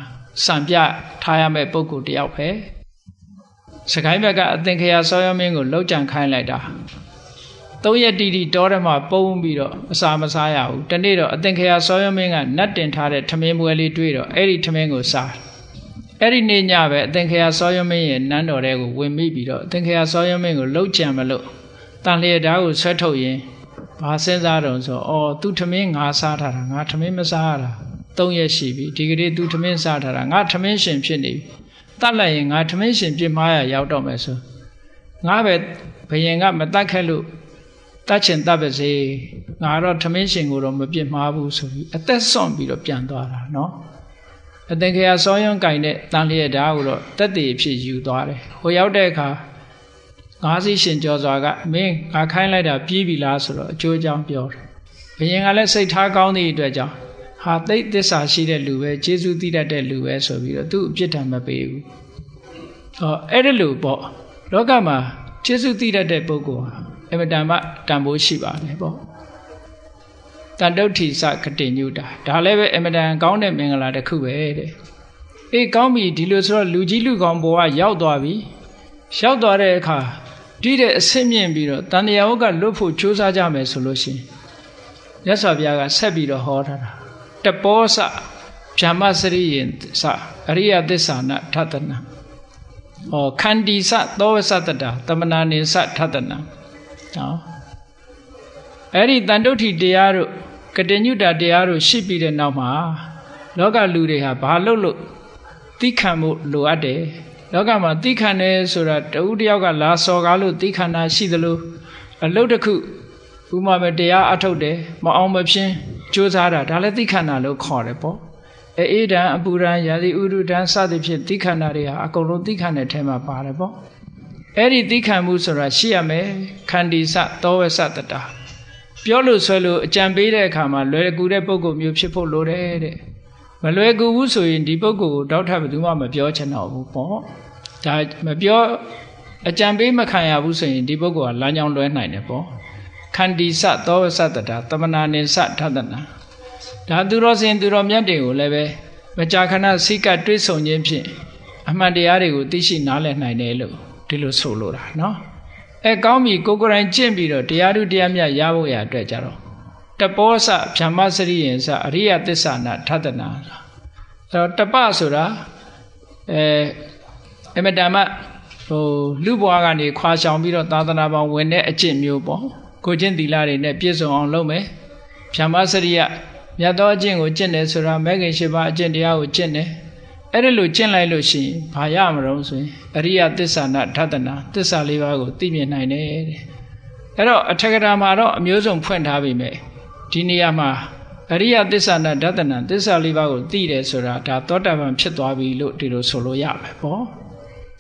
စံပြထားရမယ့်ပုဂ္ဂိုလ်တယောက်ပဲစကိုင်းဘက်ကအသင်္ခရာစောရမင်းကိုလောက်ကြံခိုင်းလိုက်တာ3 ရက်တိတိတောထဲမှာပုံပြီးတော့အစာမစားရဘူးတနေ့တော့အသင်္ခရာစောရမင်းကနတ်တင်ထားတဲ့ထမင်းပွဲလေးတွေ့တော့အဲ့ဒီထမင်းကိုစားအဲ့ဒီနေ့ညပဲအသင်္ခရာစောရမင်းရဲ့နန်းတော်ထဲကိုဝင်မိပြီးတော့အသင်္ခရာစောရမင်းကိုလောက်ကြံမလို့တန်လျက်ဓာတ်ကိုဆွဲထုတ်ရင်ဘာစဉ်းစားတော့ဆိုသူထမင်းငါစားထားတာငါထမင်းမစားရတာ3 ရက်ရှိပြီဒီကနေ့သူထမင်းစားထားတာငါထမင်းရှင်ဖြစ်နေပြီတတ်လိုက်ရင်ငါထမင်းရှင်ပြစ်မှားရရောက်တော့မယ်ဆိုငါပဲဘယင်ကမတတ်ခဲ့လို့တတ်ချင်တတ်ပါစေငါတော့ထမင်းရှင်ကိုတော့မပြစ်မှားဘူးဆိုပြီးအသက်ဆွန့်ပြီးတော့ပြန်သွားတာနော်အသင်္ခရာစောယွန်းကင်တဲ့တန်လျက်ဓာတ်ကိုတော့တက်တည်ဖြစ်ယူသွားတယ်ဟိုရောက်တဲ့အခါငါးစီးရှင်ကျော်စွာကမင်းငါခိုင်းလိုက်တာပြေးပြီလားဆိုတော့အကျိုးအကြောင်းပြောတယ်ဘယင်ကလည်းစိတ်ထားကောင်းသည့်အတွက်ကြောင့်ဟာသိသစ္စာရှိတဲ့လူပဲကျေးဇူးသိတတ်တဲ့လူပဲဆိုပြီးတော့သူ့အပြစ်ဒဏ်မပေးဘူးအဲ့ဒီလိုပေါ့လောကမှာကျေးဇူးသိတတ်တဲ့ပုဂ္ဂိုလ်ဟာအမတန်မှတန်ဖိုးရှိပါတယ်ပေါ့တန်တုဋ္ဌိစကတိညုတာဒါလည်းပဲအမတန်ကောင်းတဲ့မင်္ဂလာတစ်ခုပဲတဲ့အေးကောင်းပြီဒီလိုဆိုတော့လူကြီးလူကောင်းဘဝရောက်သွားပြီရောက်သွားတဲ့အခါဒီတဲ့အဆင့်မြင့်ပြီးတော့တန်တရားဝကလွတ်ဖို့ကြိုးစားကြမယ်ဆိုလို့ရှိရင်မြတ်စွာဘုရားကဆက်ပြီးတော့ဟောထားတာတပောစဗျာမစရိယင်စအရိယသစ္စာနာထတနာခန္တီစသောဝစတတာတမနာနိစထတနာနော်အဲ့ဒီတန်တုဋ္ဌိတရားတို့ကတိညုတာတရားတို့ရှိပြီးတဲ့နောက်မှာလောကလူတွေဟာဘာလို့သိခံမှုလိုအပ်တယ်လောကမှာသိခံတယ်ဆိုတာတဦးတယောက်ကလာစော်ကားလို့သိခံတာရှိသလိုအလုပ်တစ်ခုဥမာပဲတရားအထုတ်တယ်မအောင်မဖြင်းကြိုးစားတာဒါလည်းသိခံတာလို့ခေါ်တယ်ပေါ့အေးဒံအပူဒံရာသီဥတုဒံစသဖြင့်သိခံတာတွေဟာအကုန်လုံးသိခံတဲ့ထဲမှာပါတယ်ပေါ့အဲ့ဒီသိခံမှုဆိုတာရှိရမယ်ခန္တီစသောဝစတတာပြောလို့ဆွဲလို့အကြံပေးတဲ့အခါမှာလွယ်ကူတဲ့ပုဂ္ဂိုလ်မျိုးဖြစ်ဖို့လိုတယ်တဲ့မလွယ်ကူဘူးဆိုရင်ဒီပုဂ္ဂိုလ်ကိုတောက်ထပ်ဘယ်သူမှမပြောချင်တော့ဘူးပေါ့ဒါမပြောအကြံပေးမခံရဘူးဆိုရင်ဒီပုဂ္ဂိုလ်ကလမ်းကြောင်းလွဲနိုင်တယ်ပေါ့ခန္တီစသောဝစတတာတမနာနိစထတနာဒါသူတော်စင်သူတော်မြတ်တွေကိုလည်းပဲမကြာခဏစိတ်ကတွေးဆုံခြင်းဖြင့်အမှန်တရားတွေကိုသိရှိနားလည်နိုင်တယ်လို့ဒီလိုဆိုလိုတာနော်ကောင်းပြီကိုယ်တိုင်ကျင့်ပြီးတော့တရားဓုတရားမြတ်ရဖို့ရအတွက်ကြတော့တပောစဗျာမစရိယင်စအရိယသစ္စာနာထတနာအဲ့တော့တပဆိုတာအမတမ လူဘွားကနေခွာရှောင်ပြီးတော့သာသနာပေါင်းဝင်တဲ့အကျင့်မျိုးပေါ့ကိုချင်းသီလတွေနဲ့ပြည့်စုံအောင်လုပ်မယ်ဖြမစရိယမြတ်သောအကျင့်ကိုကျင့်တယ်ဆိုတာမဂ္ဂင်၈ပါးအကျင့်တရားကိုကျင့်တယ်အဲ့ဒါလို့ကျင့်လိုက်လို့ရှိရင်ဘာရမလို့ဆိုရင်အရိယသစ္စာနာဓတ္တနာသစ္စာ၄ပါးကိုသိမြင်နိုင်တယ်တဲ့အဲ့တော့အထက်ကရာမှာတော့အမျိုးစုံဖွင့်ထားပြီမဲ့ဒီနေရာမှာအရိယသစ္စာနာဓတ္တနာသစ္စာ၄ပါးကိုသိတယ်ဆိုတာဒါသောတာပန်ဖြစ်သွားပြီလို့ဒီလိုဆိုလို့ရမယ်ပေါ့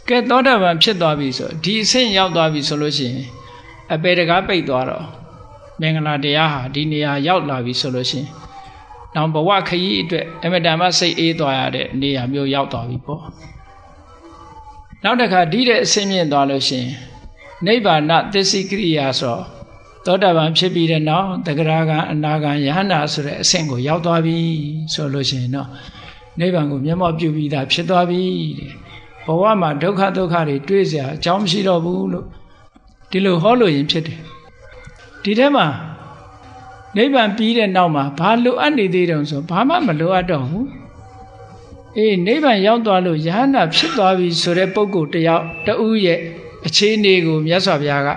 ကဲသောတာပန်ဖြစ်သွားပြီဆိုဒီအဆင့်ရောက်သွားပြီဆိုလို့ရှိရင်အပေတကားပိတ်သွားတော့မင်္ဂလာတရားဟာဒီနေရာရောက်လာပြီဆိုလို့ရှိရင်နောက်ဘဝခရီးအတွက်အမတန်မှစိတ်အေးသွားရတဲ့နေရာမျိုးရောက်သွားပြီပေါ့နောက်တစ်ခါဒီတဲ့အဆင့်မြင့်သွားလို့ရှိရင်နိဗ္ဗာန်သစ္စိကရိယာဆိုသောတာပန်ဖြစ်ပြီးတဲ့နောက်သဂရဂံအနာဂံယဟန္တာဆိုတဲ့အဆင့်ကိုရောက်သွားပြီဆိုလို့ရှိရင်တော့နိဗ္ဗာန်ကိုမျက်မှောက်ပြုပြီးသားဖြစ်သွားပြီတဲ့ဘဝမှာဒုက္ခတွေတွေးเสียအကြောင်းမရှိတော့ဘူးလို့ဒီလိုဟောလို့ရင်ဖြစ်တယ်ဒီထဲမှာနိဗ္ဗာန်ပြီးတဲ့နောက်မှာဘာလိုအပ်နေသေးတုံဆိုဘာမှမလိုအပ်တော့ဘူးနိဗ္ဗာန်ရောက်သွားလို့ယဟန္တာဖြစ်သွားပြီဆိုတဲ့ပုဂ္ဂိုလ်တယောက်တဦးရဲ့အခြေအနေကိုမြတ်စွာဘုရားက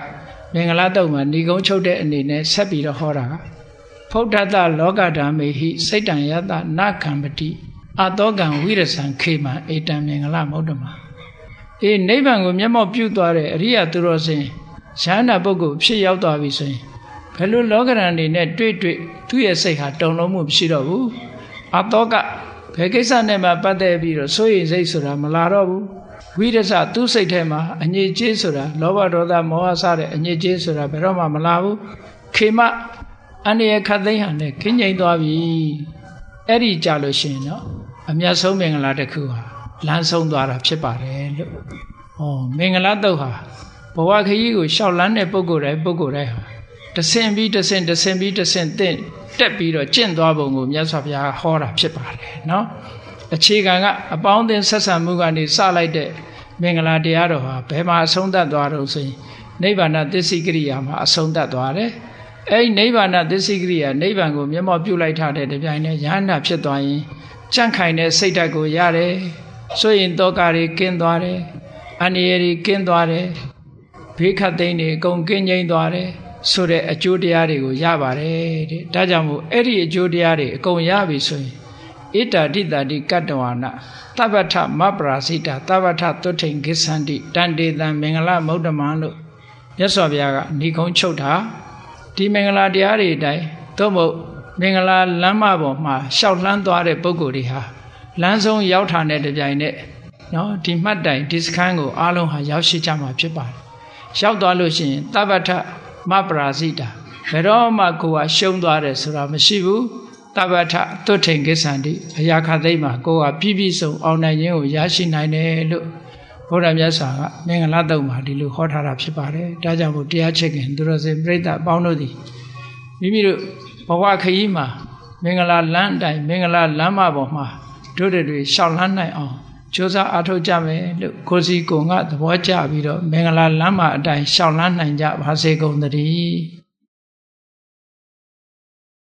မင်္ဂလာတုံမှာဏိဂုံးချုပ်တဲ့အနေနဲ့ဆက်ပြီးတော့ဟောတာကဖုဒ္ဓတလောကဓမ္မေဟိစိတ်တံယတနာခံပတိအတောကံဝိရဇံခေမံဧတံမင်္ဂလမௌတ္တမနိဗ္ဗာန်ကိုမျက်မှောက်ပြုသွားတဲ့အရိယသူတော်စင်ယဟန္တာပုဂ္ဂိုလ်ဖြစ်ရောက်သွားပြီဆိုရင်ဘယ်လိုလောကရန်တွေနဲ့တွေ့သူ့ရဲ့စိတ်ဟာတုံလုံးမှုမရှိတော့ဘူးအတောကဘယ်ကိစ္စနဲ့မှပတ်သက်ပြီးတော့စိုးရိမ်စိတ်ဆိုတာမလာတော့ဘူးဝိရဇသူ့စိတ်ထဲမှာအငြိကျေးဆိုတာလောဘဒေါသမောဟစတဲ့အငြိကျေးဆိုတာဘယ်တော့မှမလာဘူးခေမအန္တရာယ်ခတ်သိမ်းဟန်နဲ့ခင်းငိမ့်သွားပြီအဲ့ဒီကြလို့ရှိရင်တော့အမြတ်ဆုံးမင်္ဂလာတစ်ခုဟာလမ်းဆုံးသွားတာဖြစ်ပါတယ်လို့မင်္ဂလာတုတ်ဟာဘဝခရီးကိုရှောက်လန်းတဲ့ပုဂ္ဂိုလ်တိုင်းဟာတဆင့်ပြီးတဆင့်တက်ပြီးတော့ကျင့်သွားပုံကိုမြတ်စွာဘုရားဟောတာဖြစ်ပါတယ်နော်အခြေခံကအပေါင်းအသင်းဆက်ဆံမှုကနေစလိုက်တဲ့မင်္ဂလာတရားတော်ဟာဘယ်မှာအဆုံးသတ်သွားတော့ဆိုရင်နိဗ္ဗာန်သစ္စိကရိယာမှာအဆုံးသတ်သွားတယ်အဲဒီနိဗ္ဗာန်သစ္စိကရိယာနိဗ္ဗာန်ကိုမျက်မှောက်ပြုလိုက်ထားတဲ့တပြိုင်တည်းယဟန္တာဖြစ်သွားရင်ကြန့်ခိုင်တဲ့စိတ်ဓာတ်ကိုရတယ်ဆိုရင်တောကတွေကင်းသွားတယ်အန္တရာယ်တွေကင်းသွားတယ်ဘေးခတ်သိမ်းတွေအကုန်ကင်းငြိမ်းသွားတယ်ဆိုတဲ့အကျိုးတရားတွေကိုရပါတယ်တဲ့ဒါကြောင့်မို့အဲ့ဒီအကျိုးတရားတွေအကုန်ရပြီဆိုရင်ဣတာတိတာတိကတ္တဝါနသဗ္ဗထမပရာစိတာသဗ္ဗထသုထိန်ဂစ္ဆန္တိတန်တေတံမင်္ဂလမௌတ္တမံလို့မြတ်စွာဘုရားကဏိကုံးချုပ်တာဒီမင်္ဂလာတရားတွေအတိုင်းသို့မဟုတ်မင်္ဂလာလမ်းမပေါ်မှာရှောက်လှမ်းသွားတဲ့ပုဂ္ဂိုလ်တွေဟာလမ်းဆုံးရောက်ထာတဲ့ကြိုင်နဲ့နော်ဒီမှတ်တိုင်ဒီစခန်းကိုအားလုံးဟာရောက်ရှိကြမှာဖြစ်ပါတယ်ရောက်သွားလို့ရှိရင်သဗ္ဗထမပရာစိတာဘယ်တော့မှကိုယ်ကရှုံးသွားတယ်ဆိုတာမရှိဘူးသဗ္ဗထသုထိန်ကိစ္ဆန္တိအရာခသိမ်းမှာကိုယ်ကပြည့်စုံအောင်နိုင်ခြင်းကိုရရှိနိုင်တယ်လို့ဘုရားမြတ်စွာကမင်္ဂလာတုံမှာဒီလိုဟောထားတာဖြစ်ပါတယ်ဒါကြောင့်မို့တရားချစ်ခင်သူတော်စင်ပြိဿအပေါင်းတို့သည်မိမိတို့ဘဝခရီးမှာမင်္ဂလာလမ်းအတိုင်းမင်္ဂလာလမ်းမပေါ်မှာတို့တွေရှောက်လန်းနိုင်အောင်ကြိုးစားအားထုတ်ကြမယ်လို့ကိုစီကိုငါသဘောကျပြီးတော့မင်္ဂလာလမ်းမအတိုင်းရှောက်လန်းနိုင်ကြပါစေကုန်သတည်း